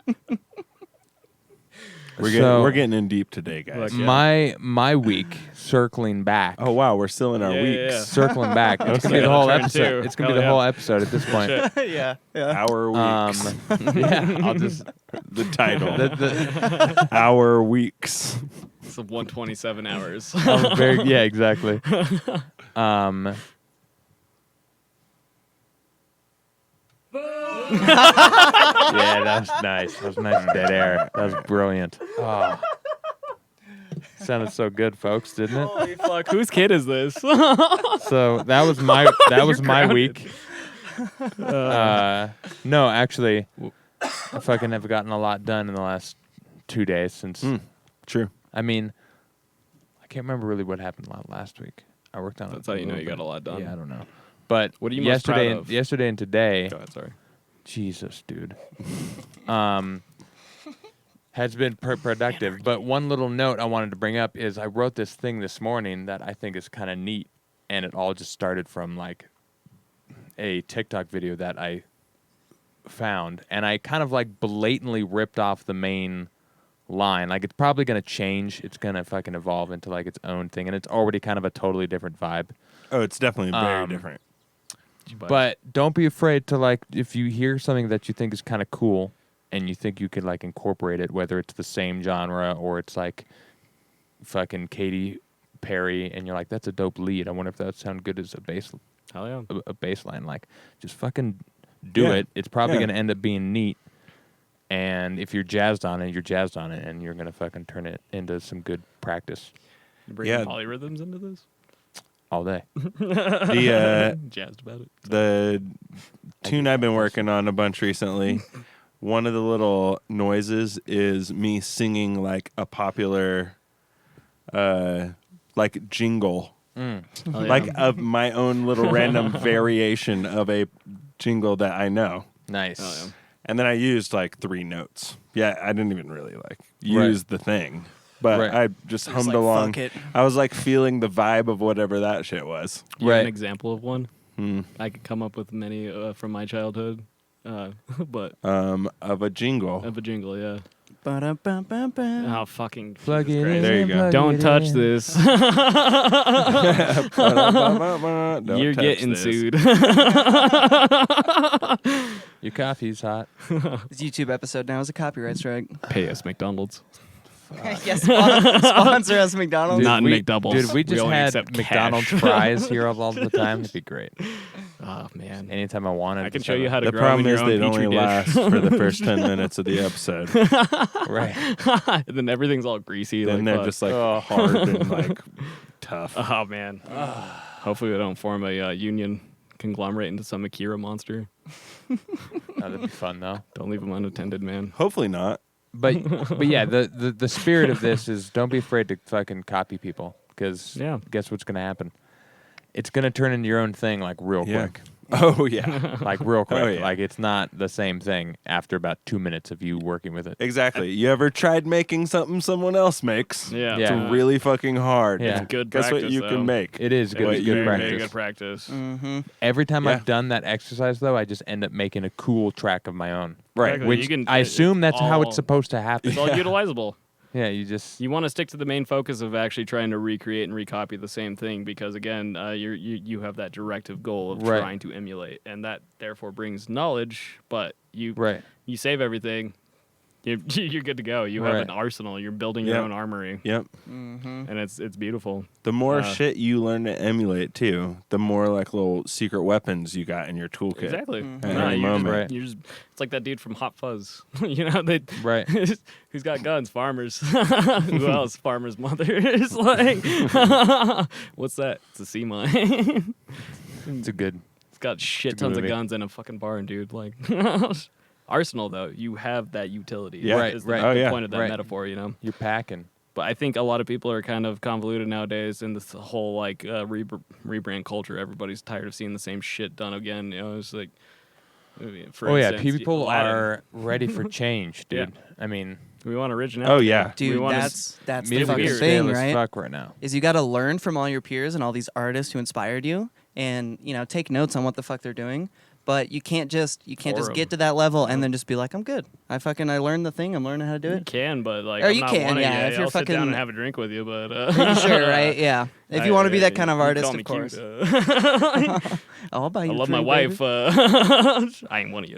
We're getting in deep today, guys. Look, yeah. My week circling back. Oh wow, we're still in our Yeah, weeks. yeah, yeah. Circling back. It's gonna be Okay. the whole Turn episode. two. It's gonna be Hell the yeah. whole episode at this point. yeah. Our weeks. Yeah, I'll just The title. the Our weeks. It's 127 hours. I'm very yeah exactly. Yeah, that was nice. That was nice dead air. That was brilliant. Oh. Sounded so good, folks, didn't it? Holy fuck! Whose kid is this? So that was my grounded. week. No, actually, I fucking have gotten a lot done in the last 2 days since. True. I mean, I can't remember really what happened last week. I worked on it. That's how you know you got a lot done. Yeah, I don't know. But What are you most proud of? yesterday and today, Go ahead. Sorry. Jesus, dude, has been productive. But one little note I wanted to bring up is I wrote this thing this morning that I think is kind of neat, and it all just started from like a TikTok video that I found, and I kind of like blatantly ripped off the main line. Like it's probably going to change. It's going to fucking evolve into like its own thing, and it's already kind of a totally different vibe. Oh, it's definitely very different. But don't be afraid to like if you hear something that you think is kind of cool and you think you could like incorporate it, whether it's the same genre or it's like fucking Katy Perry, and you're like, that's a dope lead. I wonder if that would sound good as a bass, Hell yeah. a bass line. Like, just fucking do Yeah. it. It's probably Yeah. gonna end up being neat. And if you're jazzed on it, you're jazzed on it, and you're gonna fucking turn it into some good practice You bringing Yeah. polyrhythms into this? all day. The Jazzed about it. the tune I've been working on a bunch recently. One of the little noises is me singing like a popular, like jingle, Oh, yeah. like of my own little random variation of a jingle that I know. Nice. Oh, yeah. And then I used like 3 notes. Yeah, I didn't even really like use the thing, but Right. I just hummed like, along. fuck it. I was like feeling the vibe of whatever that shit was. You have Right. an example of one? Hmm. I could come up with many from my childhood, but Of a jingle. of a jingle, yeah. Ba-da-ba-ba-ba. Oh, fucking Plug Jesus it Christ. in. There you go. plug Don't it touch in. this. Don't You're touch getting this. sued. Your coffee's hot. This YouTube episode now is a copyright strike. Pay us, McDonald's. Yes, sponsor us, McDonald's. Not we, McDoubles. Dude, we We just only had accept McDonald's cash. fries here all the time. It'd be great. Oh, man. Anytime I wanted. I can just show have you a- how to The grow problem in your is own they'd petri only dish. last for the first 10 minutes of the episode. Right. And then everything's all greasy. Then like they're fuck. just like hard and like tough. Oh, man. Hopefully we don't form a union conglomerate into some Akira monster. That'd be fun though. Don't leave them unattended, man. Hopefully not. But yeah, the spirit of this is don't be afraid to fucking copy people, because Yeah. guess what's gonna happen? It's gonna turn into your own thing like real Yeah. quick. Oh yeah. Like real quick. Oh, yeah. Like it's not the same thing after about 2 minutes of you working with it. Exactly. You ever tried making something someone else makes? Yeah. Yeah. It's really fucking hard. Yeah. It's good Guess practice, what you though. can make? It is good, What it's you good make. practice. Very good practice. Mm-hmm. Every time Yeah. I've done that exercise though, I just end up making a cool track of my own. Right. Exactly. Which You can- I assume that's how all- it's supposed to happen. It's all utilizable. Yeah, you just You want to stick to the main focus of actually trying to recreate and recopy the same thing, because again, you have that directive goal of Right. trying to emulate, and that therefore brings knowledge. But you right. you save everything, you're good to go. You have an arsenal. You're building your own armory. Yep. And it's beautiful. The more shit you learn to emulate too, the more like little secret weapons you got in your toolkit. Exactly. At any moment. It's like that dude from Hot Fuzz. You know, Right. Who's got guns? Farmers. Who else? Farmers' mothers. Like, what's that? It's a sea mine. It's a good. It's got shit tons of guns in a fucking barn, dude. Like, arsenal though, you have that utility. Yeah. Right, Is right. the point of that metaphor, you know. You're packing. But I think a lot of people are kind of convoluted nowadays in this whole like rebrand culture. Everybody's tired of seeing the same shit done again. You know, it's like, for instance, people Aladdin. are ready for change, dude. Yeah. I mean, We want originality. Oh yeah. Dude, wanna that's the music's fucking weird. thing, stale as right? fuck right now. Is you got to learn from all your peers and all these artists who inspired you, and take notes on what the fuck they're doing. But you can't just get to that level and then just be like, I'm good. I learned the thing. I'm learning how to do You it. can, but like, Or I'm you not can, wanting yeah, it. if you're I'll sit down fucking- and have a drink with you, but Sure, right? Yeah. If you want to be that kind of you artist, call me of course. cute, I'll buy I you. a love my drink, wife. baby. I ain't one of you.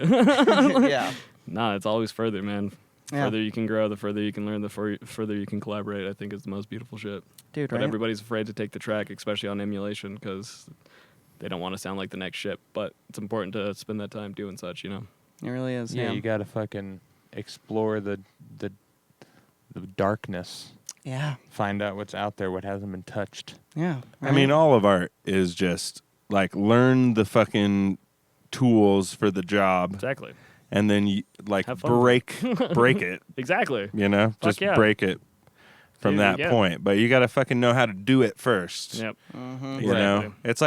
Yeah. Nah, it's always further, man. The Yeah. further you can grow, the further you can learn, the further you can collaborate, I think is the most beautiful shit. Dude, But right? everybody's afraid to take the track, especially on emulation, because they don't want to sound like the next shit. But it's important to spend that time doing such, you know? It really is. Yeah, Yeah. you gotta fucking explore the darkness. Yeah. Find out what's out there, what hasn't been touched. Yeah. I mean, all of art is just like learn the fucking tools for the job, Exactly. and then you like Have fun. break it. Exactly. You know, Fuck just yeah. break it from Dude, that yeah. point. But you got to fucking know how to do it first. Yep. You know, it's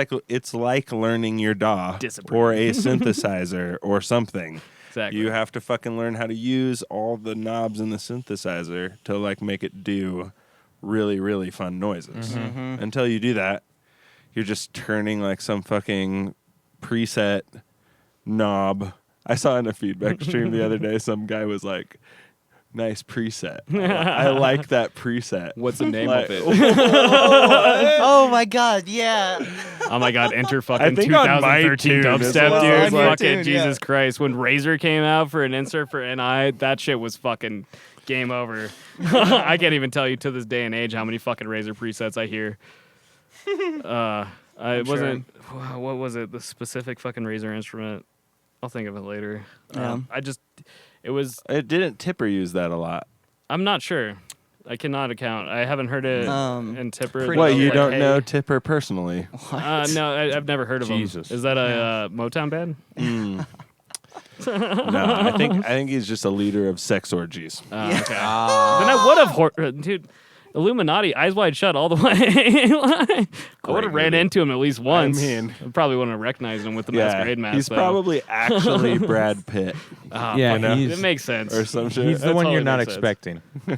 like learning your DAW Discipline. or a synthesizer or something. Exactly. You have to fucking learn how to use all the knobs in the synthesizer to like make it do really, really fun noises. Until you do that, you're just turning like some fucking preset knob. I saw in a feedback stream the other day, some guy was like, nice preset. I like that preset. What's the name Like- of it? Oh my God! Yeah. Oh my God, enter I fucking think on my 2013 tune as dubstep, well. dude. On your Fucking tune, Jesus yeah. Christ. When Razor came out for an insert for NI, that shit was fucking game over. I can't even tell you to this day and age how many fucking Razor presets I hear. I wasn't, what was it? The specific fucking Razor instrument. I'll think of it later. Yeah. It didn't Tipper use that a lot. I'm not sure. I cannot account. I haven't heard it in Tipper. pretty What, Like, you don't hey. know Tipper personally? No, I've never heard of Jesus. him. Is that a Motown band? No, I think he's just a leader of sex orgies. Okay. Then I would have, dude. Illuminati, Eyes Wide Shut, all the way. I would have ran movie. into him at least once. mean- I probably wouldn't have recognized him with the masquerade mask. he's though. probably actually Brad Pitt Yeah, fuck, he's- it makes sense. or some shit. He's the That one you're totally not makes sense.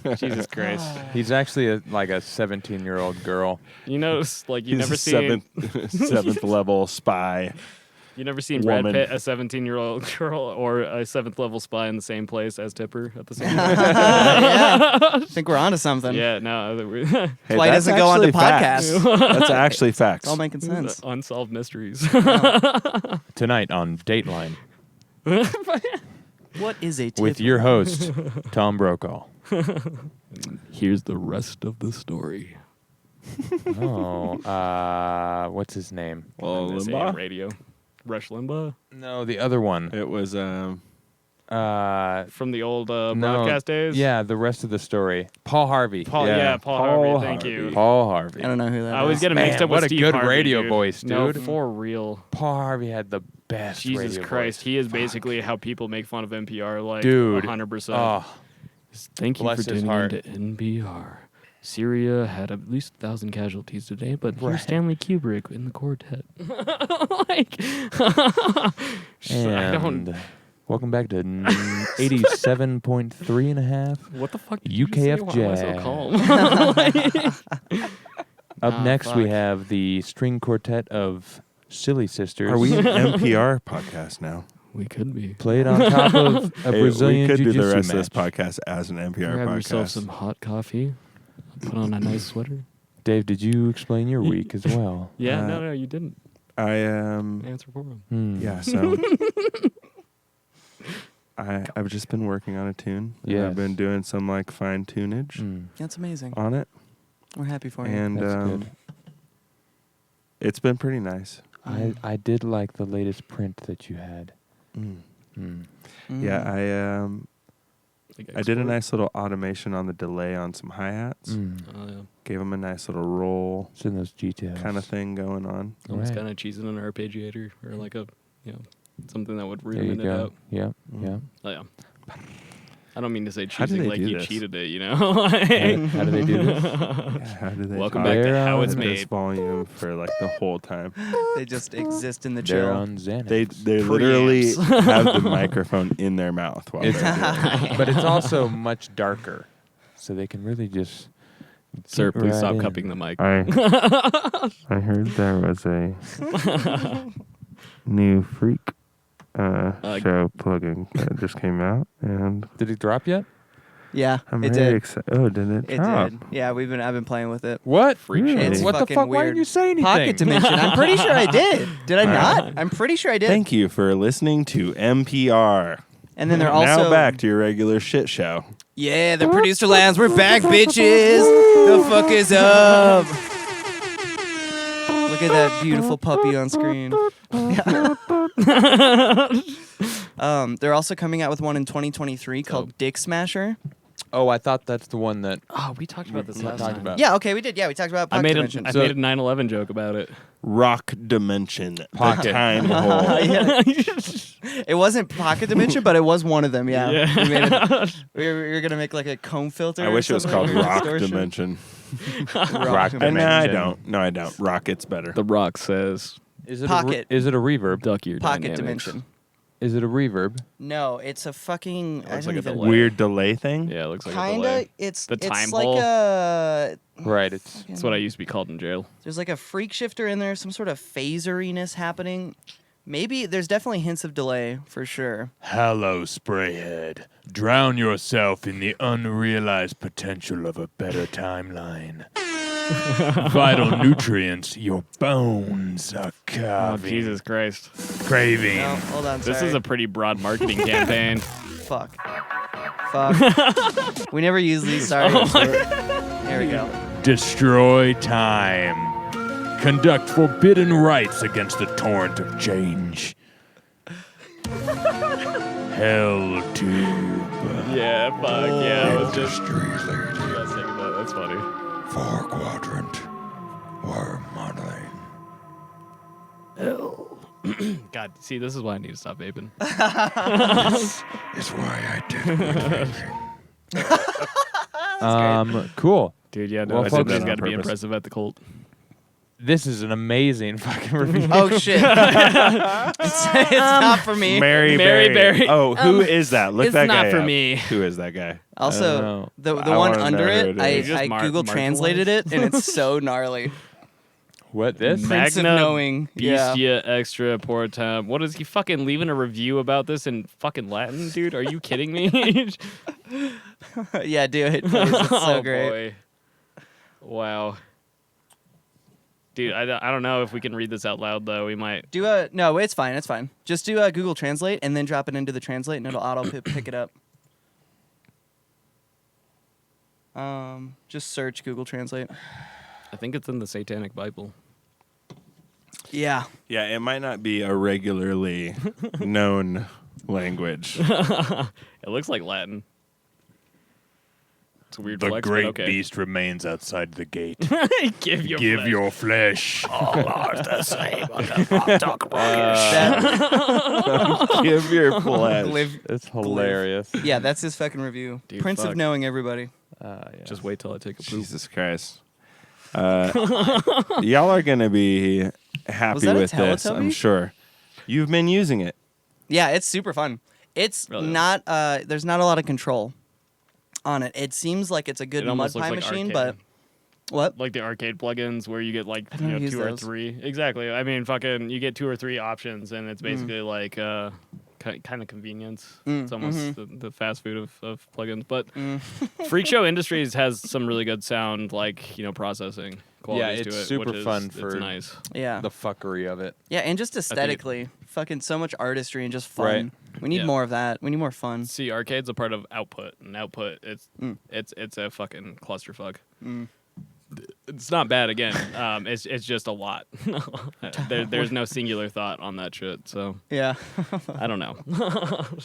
expecting. Jesus Christ. He's actually like a 17-year-old girl. You know, like you He's never a seen seventh level spy. you never seen Brad woman. Pitt, a 17-year-old girl, or a 7th level spy in the same place as Tipper at the same time. Yeah. I think we're onto something. Yeah, no, Hey, why he that's doesn't go on the actually facts. podcast. That's actually facts. It's all making sense. unsolved mysteries. Tonight on Dateline What is a tip? with your host, Tom Brokaw. Here's the rest of the story. Oh, what's his name? Well, They say Limbaugh? radio. Rush Limbaugh No, the other one. It was from the old No, broadcast days. Yeah, the rest of the story. Paul Harvey. Paul. Yeah, Yeah, Paul Paul Harvey. Thank you. Harvey. Paul Harvey. I don't know who that I always is. get him mixed Man, up what with a Steve good Harvey, radio dude. voice, No, dude. for real. Paul Harvey had the best Jesus radio Christ, voice. he is basically how people make fun of NPR, like Dude. 100%. Oh, Thank you bless for his tuning heart. into NPR. Syria had at least 1,000 casualties today, but Right. here's Stanley Kubrick in the quartet. Like, I don't. and welcome back to 87.3 and a half. What the fuck? Did you UKF just say? Why am I so Jazz. calm? Up Ah, next, we fuck. have the string quartet of Silly Sisters. Are we an NPR podcast now? We could be. played on top of a Brazilian we could do the jiu-jitsu rest of this match? podcast as an NPR Grab yourself podcast. some hot coffee. Put on a nice sweater. Dave, did you explain your week as well? Yeah, Uh, no, you didn't I answer for him. Hmm. yeah. So I've just been working on a tune. Yes. I've been doing some like fine tunage That's amazing. on it, We're happy for you. and That's good. it's been pretty nice. I did like the latest print that you had. Yeah, Like I did a export. nice little automation on the delay on some hi-hats. Oh, yeah. Gave them a nice little roll It's in those details. kind of thing going on. Almost Right. kind of cheesing an arpeggiator or like a, something that would There you ruin it go. out. Yeah, yeah. Oh, yeah. I don't mean to say How do cheesing they like do you this? cheated it, How do they do this? Yeah, how do they Welcome talk back to They're How on It's at this Made. volume for like the whole time? They just exist in the They're chill. on Xanax. They literally have the microphone in their mouth while they're doing it. But it's also much darker, so they can really just. Sir, get please right stop in. cupping the mic. I heard there was a new freak show plugin that just came out, and Did it drop yet? Yeah, I'm it very did. excited. Oh, did it It drop? did. Yeah, I've been playing with it. What? Freakshow. It's What the fucking fuck? Why weird. didn't you say anything? Pocket Dimension. I'm pretty sure I did. Did I not? I'm pretty sure I did. Thank you for listening to NPR. And then they're also Now back to your regular shit show. Yeah, the Producer Lounge. We're back, bitches. The fuck is up? Look at that beautiful puppy on screen. They're also coming out with one in 2023 called Dick Smasher. Oh, I thought that's the one that Oh, we talked about this we last talked time. about. Yeah, okay, we did. Yeah, we talked about I Pocket made Dimension. a So- 9/11 joke about it. Rock Dimension. The Pocket. time hole. Yeah. It wasn't Pocket Dimension, but it was one of them. Yeah, Yeah. We made it. We were gonna make like a comb filter. I or wish it was something, called or Rock distortion. Dimension. Rock And no, I Dimension. don't. No, I don't. Rocket's better. The Rock says, Is it Pocket. is it a reverb? duck your Pocket dynamics. Dimension. Is it a reverb? No, it's a fucking. It I looks don't like a even. delay. Weird delay thing. Yeah, it looks like a Kinda. delay. It's The time it's like hole? a. Right. It's That's what I used to be called in jail. There's like a freak shifter in there, some sort of phaseriness happening. Maybe there's definitely hints of delay for sure. Hello, Sprayhead. Drown yourself in the unrealized potential of a better timeline. Vital nutrients your bones are Oh, carving. Jesus Christ. Craving. Oh, hold on. This sorry. is a pretty broad marketing campaign. Fuck. We never use these. Sorry. There we go. Destroy time. Conduct forbidden rites against the torrent of change. Hell tube. Yeah, fuck. Yeah, I was just Industry I lady. was thinking that. That's funny. 4 quadrant. Worm modeling. God, see, this is why I need to stop vaping. Is why I did vaping. Cool. Dude, yeah, no, Well, I folks- think that's on got to be purpose. impressive at the cult. This is an amazing fucking review. Oh shit. It's not for me. Mary Mary Berry. Berry. Oh, who is that? Look it's that not guy for up. me. Who is that guy? Also, know. the I one wanna under know who it, it is. I Just Google translated it, and it's so gnarly. What this? Prince of Magna Knowing. Yeah. Bestia Extra Portam. What is he fucking leaving a review about this in fucking Latin, dude? Are you kidding me? Yeah, do it. Please. It's so oh great. boy. Wow. Dude, I don't know if we can read this out loud though. We might. Do no, it's fine. It's fine. Just do Google Translate and then drop it into the Translate, and it'll auto pick it up. Just search Google Translate. I think it's in the Satanic Bible. Yeah. Yeah, it might not be a regularly known language. It looks like Latin. It's a weird The flex, great but okay. beast remains outside the gate. Give your Give flesh. your flesh. All are the same under hot dog Give your flesh. It's hilarious. Yeah, that's his fucking review. Dude, Prince fuck. of Knowing, everybody. Yeah. Just wait till I take a poop. Jesus Christ. Y'all are going to be happy that a with this, I'm Teletubby? sure. You've been using it. Yeah, it's super fun. It's Really? not. There's not a lot of control on it. It seems like it's a good It mud almost pie looks like machine, arcade. but what? Like the arcade plugins where you get like I've never used 2 or those. 3. Exactly. I mean, fucking, you get 2 or 3 options, and Mm. it's basically like kind of convenience. Mm, It's almost mhm. the fast food of plugins. But Mm. Freakshow Industries has some really good sound, like processing qualities it's to it. super which is, fun it's for- nice. Yeah, The fuckery of it. yeah, and just aesthetically, fucking so much artistry and just fun. Right. We need Yeah. more of that. We need more fun. See, arcade's a part of output, and output it's a fucking clusterfuck. It's not bad again. It's just a lot. There's no singular thought on that shit. So Yeah. I don't know.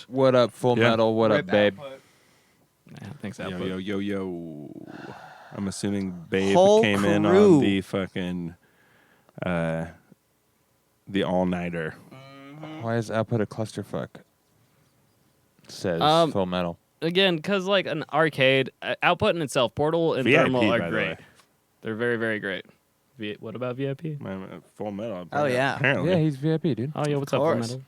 What up, Full Yeah. Metal? What up, babe? Yeah, thanks, Yo, output. yo. I'm assuming Babe Whole came in crew. on the fucking the all-nighter. Why is output a clusterfuck? Says Full Metal. Again, because like an arcade, output in itself, Portal and VIP, Thermal by are the great. way. They're very, very great. What about VIP? Full Metal. Oh, yeah. Apparently. Yeah, he's VIP, dude. Oh, yeah, what's Of up, Full course. Metal?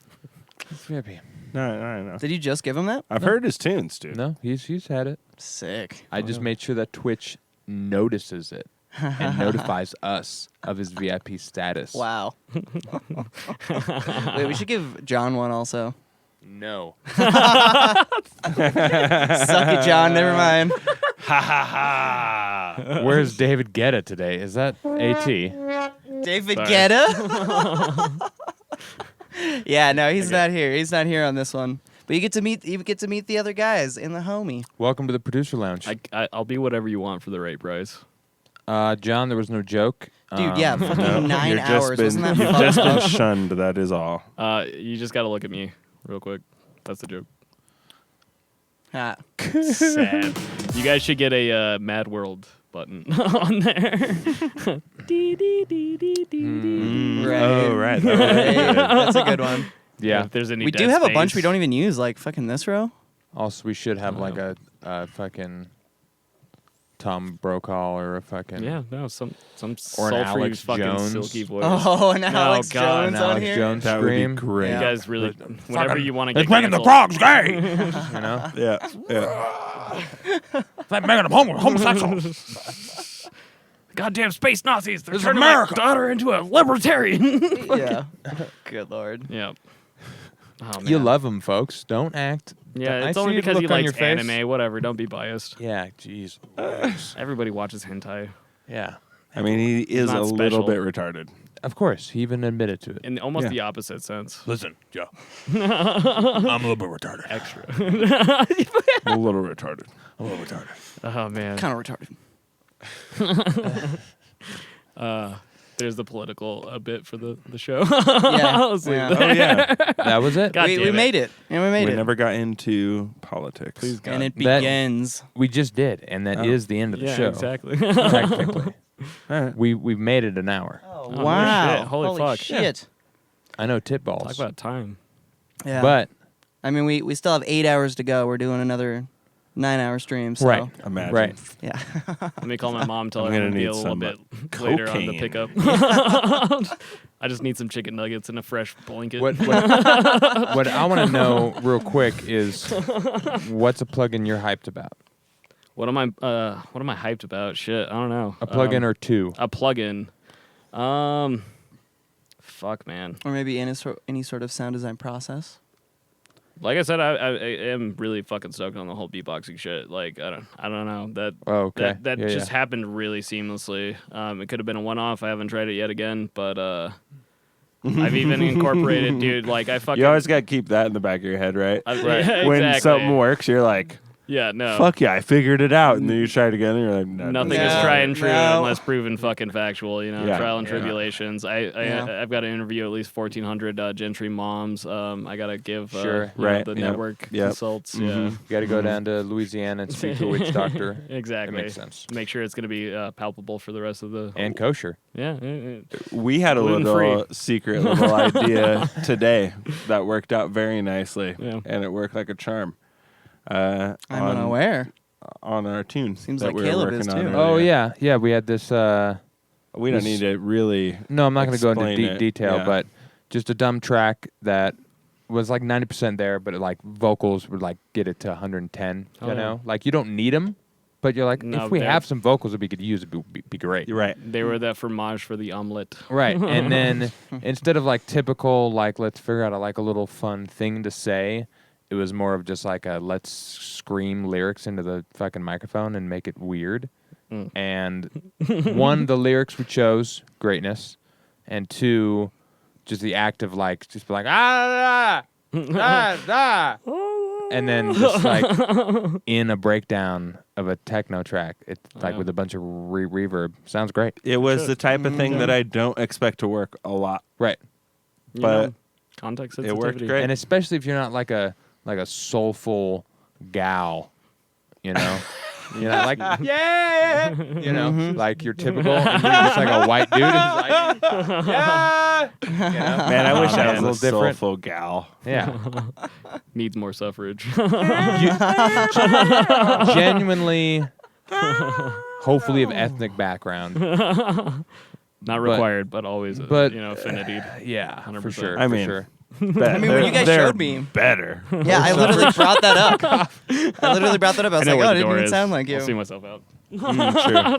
He's VIP. No. Did you just give him that? I've heard his tunes, dude. No, he's had it. Sick. I just made sure that Twitch notices it and notifies us of his VIP status. Wow. Wait, we should give John one also. No. Suck it, John. Never mind. Where's David Guetta today? Is that AT? David Sorry. Guetta. Yeah, no, he's not here. He's not here on this one. But you get to meet the other guys in the homie. Welcome to the Producer Lounge. I'll be whatever you want for the rate price. John, there was no joke. Dude, yeah, fucking No, 9 you've just hours. been- Wasn't that You've fucked just been up? shunned. That is all. You just got to look at me real quick. That's the joke. Ah, Sad. You guys should get a Mad World button on there. right. Oh, right. Right. That's a good one. Yeah. If there's any We do dead have a bunch space. we don't even use, like fucking this row. Also, we should have like a fucking Tom Brokaw or a fucking Yeah, no, some Or an sultry Alex fucking Jones. silky voice. Oh, and Alex God, Jones an on Alex here. Jones That would be scream. great. You Yeah. guys really, whenever you want to get It's making the canceled. frogs gay. You know? Yeah. It's like making them homosexual. Goddamn space Nazis! They're This is turning America. my daughter into a libertarian. Yeah. Good lord. Yeah. Oh, You man. love him, folks. Don't act. Yeah, I it's see only the because he look on likes your face. anime. Whatever. Don't be biased. Yeah, jeez. Everybody watches hentai. Yeah. I mean, he is not a special. little bit retarded. Of course, he even admitted to it. In almost Yeah. the opposite sense. Listen, Joe. I'm a little bit retarded. Extra. A little retarded. A little retarded. Oh man. Kind of retarded. There's the political bit for the show. Yeah. Let's leave Yeah. that. Oh, yeah. That was it. God we damn it. made it. And we made We it. never got into politics. Please, God. And it That- begins. We just did, and that is the end of the Yeah, show. exactly. Technically, All right. we've made it an hour. Oh, no wow. shit. Holy fuck. shit. I know tit balls, Talk about time. Yeah. but I mean, we still have 8 hours to go. We're doing another 9-hour stream. So. right, Imagine. right. Yeah. Let me call my mom. Tell I'm her gonna I'm gonna be need a little some, bit later on the cocaine. pickup. I just need some chicken nuggets and a fresh blanket. What I want to know real quick is what's a plugin you're hyped about? What am I hyped about? Shit, I don't know. A plugin or two? a plugin. Fuck, man. Or maybe any sort of sound design process. Like I said, I am really fucking stoked on the whole beatboxing shit. Like I don't know that. Oh, okay. That Yeah, just yeah. happened really seamlessly. It could have been a one-off. I haven't tried it yet again, but I've even incorporated, dude. Like I fucking. You always got to keep that in the back of your head, right? Yeah, When exactly. something works, you're like, Yeah, no. fuck yeah, I figured it out. And then you try it again, and you're like, no, Nothing no. is No, tried and true no. unless proven fucking factual. You know, Yeah. trial and Yeah. tribulations. Yeah. I've got to interview at least 1,400 gentry moms. I got to give Sure. you know, Right. the Yep. network Yep. consults. Mhm. Yeah, You got to go down to Louisiana and speak to a witch doctor. exactly. That makes sense. Make sure it's going to be palpable for the rest of the. And kosher. Yeah. We had a Gluten-free. little secret little idea today that worked out very nicely, Yeah. and it worked like a charm. I'm on, unaware. on our tune. Seems that like we were Caleb working is on too. Oh earlier. yeah. We had this. We don't This- need to really. No, I'm not going to go into Explain deep it, detail, yeah. but just a dumb track that was like 90% there, but like vocals would like get it to 110. Oh, You yeah. know, like you don't need them, but you're like, No, if we they're- have some vocals that we could use, it'd be great. You're right. They were the fromage for the omelet. Right. And then instead of like typical, like, let's figure out a little fun thing to say, it was more of just like a let's scream lyrics into the fucking microphone and make it weird. Mm. And one, the lyrics we chose, greatness. And two, just the act of like just be like ah, ah, ah, and then just like in a breakdown of a techno track, it's like with a bunch of reverb. Sounds great. It was the type of thing that I don't expect to work a lot. Right. But context it sensitivity. worked great. And especially if you're not like a soulful gal, you know. You're not like, yeah, you know, like you're typical, and you're just like a white dude, and like, yeah, you know? Man, I wish I was a a little different. soulful gal. Yeah, Needs more suffrage. genuinely, hopefully of ethnic background. Not required, but always, but, affinity. Yeah, 100%. for sure. I for mean, sure. I mean, when you guys they're showed me. better. Yeah, I literally brought that up. I was know like, where oh, the it didn't door even is. sound like I'll see you. myself out.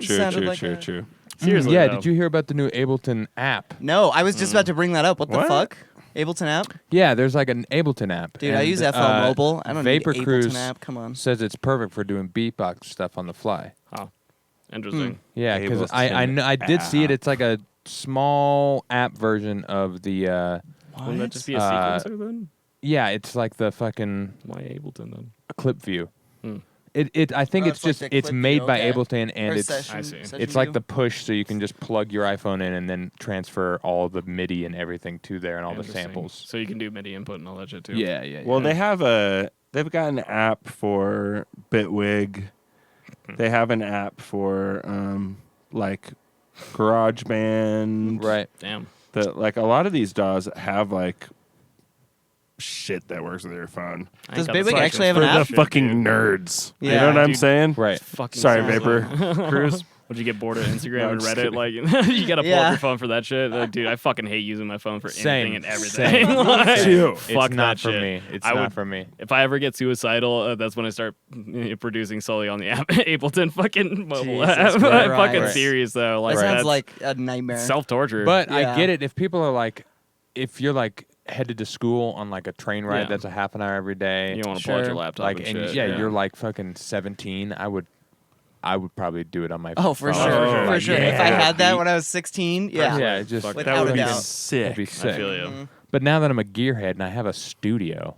Sounded like a- True. Seriously, Yeah, though. did you hear about the new Ableton app? No, I was just about to bring that up. What the What? fuck? Ableton app? Yeah, there's like an Ableton app. Dude, I and, use FL Mobile. I don't Vapor need Cruise Ableton app. Come on. says it's perfect for doing beatbox stuff on the fly. Oh, interesting. Yeah, because I Ableton I did see it. app. It's like a small app version of the. Wouldn't that just be a Uh, sequencer then? Yeah, it's like the fucking Why Ableton then? clip view. Hmm. It I think Oh, it's it's like just the it's clip made view, by okay. Ableton and Or it's session- I see. session it's like view. the push, so you can just plug your iPhone in and then transfer all the MIDI and everything to there and all the Interesting. samples. So you can do MIDI input and all that shit too. Yeah. Well, they've got an app for Bitwig. They have an app for like GarageBand. Right. Damn. That like a lot of these DAWs have like shit that works with your phone. I ain't Does got the Bitwig fucking actually have For an the app? shit, fucking dude. nerds. You Yeah, know what I'm dude. saying? Right. Fucking Sorry, sounds Vapor like- Cruise. Would you get bored of Instagram No, I'm and just Reddit? kidding. Like you gotta pull Yeah. up your phone for that shit. Dude, I fucking hate using my phone for Same. anything and everything. Same. Like, too. Fuck It's not that for shit. me. It's I not would- for me. If I ever get suicidal, that's when I start producing solely on the app, Ableton fucking mobile Jesus app. I'm Christ. fucking Right. serious though. That Like sounds that's like a nightmare. self-torture. But Yeah. I get it if people are like, if you're like headed to school on like a train ride Yeah. that's a half an hour every day, you don't want to pull out Sure. your laptop like and and shit. yeah, you're like fucking 17. I would probably do it on my Oh, for phone. sure. Oh, For like, sure. yeah. If I had that when I was 16, yeah. Yeah, just Fuck Without That would a be doubt. sick. that'd be sick. I feel you. Mhm. But now that I'm a gearhead and I have a studio,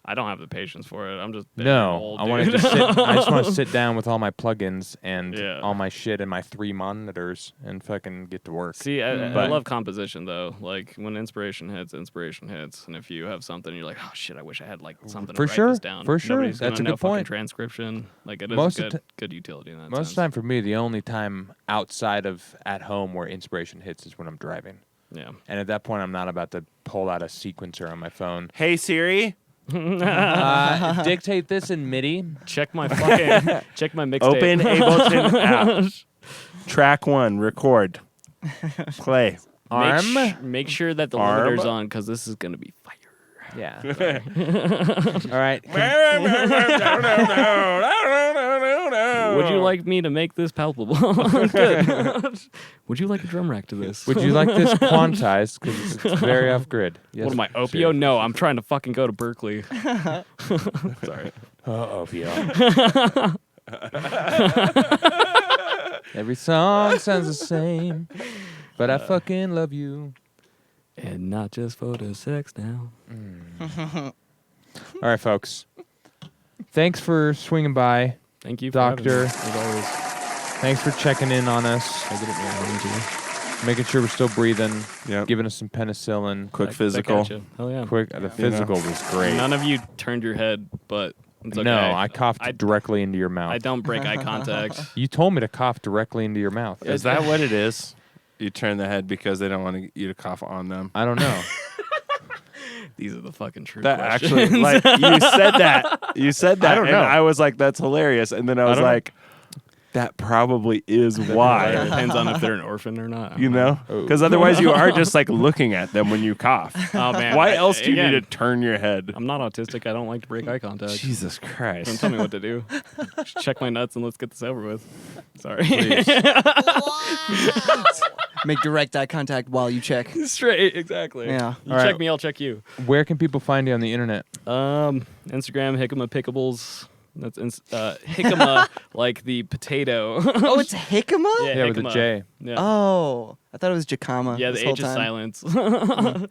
I don't have the patience for it. I'm just bitter no, and old, I want to dude. just sit. I just want to sit down with all my plugins and Yeah. all my shit and my 3 monitors and fucking get to work. See, I But- love composition though. Like when inspiration hits, and if you have something, you're like, oh shit, I wish I had like something For to sure, write this down. for sure. Nobody's That's gonna a know good fucking point. transcription. Like it is Most a of good, good utility in that Most of sense. the time for me, the only time outside of at home where inspiration hits is when I'm driving. Yeah. And at that point, I'm not about to pull out a sequencer on my phone. Hey Siri, Dictate this in MIDI. Check my fucking check my mixtape. open Ableton app. Track 1, record. Play. Arm. Make sure that the Arm. limiter's on because this is gonna be fire. Yeah. All right. Would you like me to make this palpable? Good. Would you like a drum rack to this? Would you like this quantized? Because it's very off grid. Yes, What am I, Sheriff. Opio? No, I'm trying to fucking go to Berkeley. Sorry. Opio. Every song sounds the same, but I fucking love you. And not just for the sex now. All right, folks. Thanks for swinging by. Thank you, for having Doctor. me, as always. Thanks for checking in on us, I get it, man. making sure we're still breathing, Yep. giving us some penicillin. Quick Back physical. at you. Hell yeah. Quick, the physical was great. None of you turned your head, but it's okay. No, I coughed I- directly into your mouth. I don't break eye contact. You told me to cough directly into your mouth. Is that what it is? You turn the head because they don't want you to cough on them. I don't know. These are the fucking true That questions. actually, like, you said that. You said that. I don't and know. I was like, that's hilarious. And then I was don't know. like, that probably is It why. depends on if they're an orphan or not. You know? Oh. Because otherwise you are just like looking at them when you cough. Oh man. Why else do you again, need to turn your head? I'm not autistic. I don't like to break eye contact. Jesus Don't Christ. tell me what to do. Just check my nuts and let's get this over with. Sorry. Make direct eye contact while you check. Straight, exactly. Yeah. You All check right. me, I'll check you. Where can people find you on the internet? Instagram, Hickama Pickables. That's jicama, like the potato. Oh, it's jicama? Yeah, with a jicama. J. Yeah. Oh, I thought it was jacama. Yeah, this the whole H is time. silence. Jicama.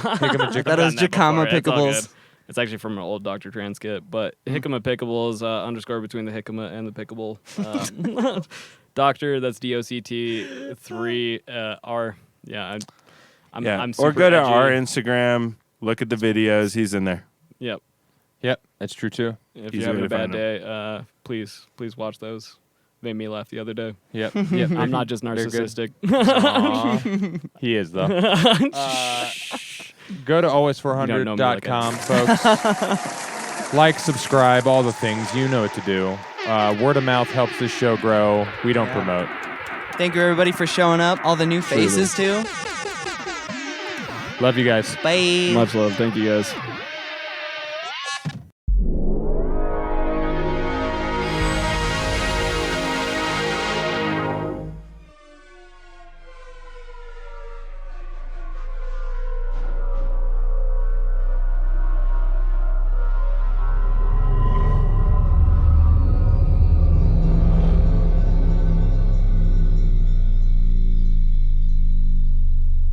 I thought it was jacama pickles. It's actually from an old Dr. Tran skit, but jicama pickable is underscore between the jicama and the pickable. Doctor, that's Doct3r. Yeah, I'm super or go to edgy. our Instagram, look at the videos. He's in there. Yep. Yep, that's true too. If Easy you're having way a to bad find day, please watch those. Made me laugh the other day. Yep. Yep, I'm not just good. narcissistic. Aw. He is though. Go to always400.com, folks. Like, subscribe, all the things. You know what to do. Word of mouth helps this show grow. We don't promote. Thank you, everybody, for showing up. All the new faces, too. Love you guys. Bye. Much love. Thank you guys.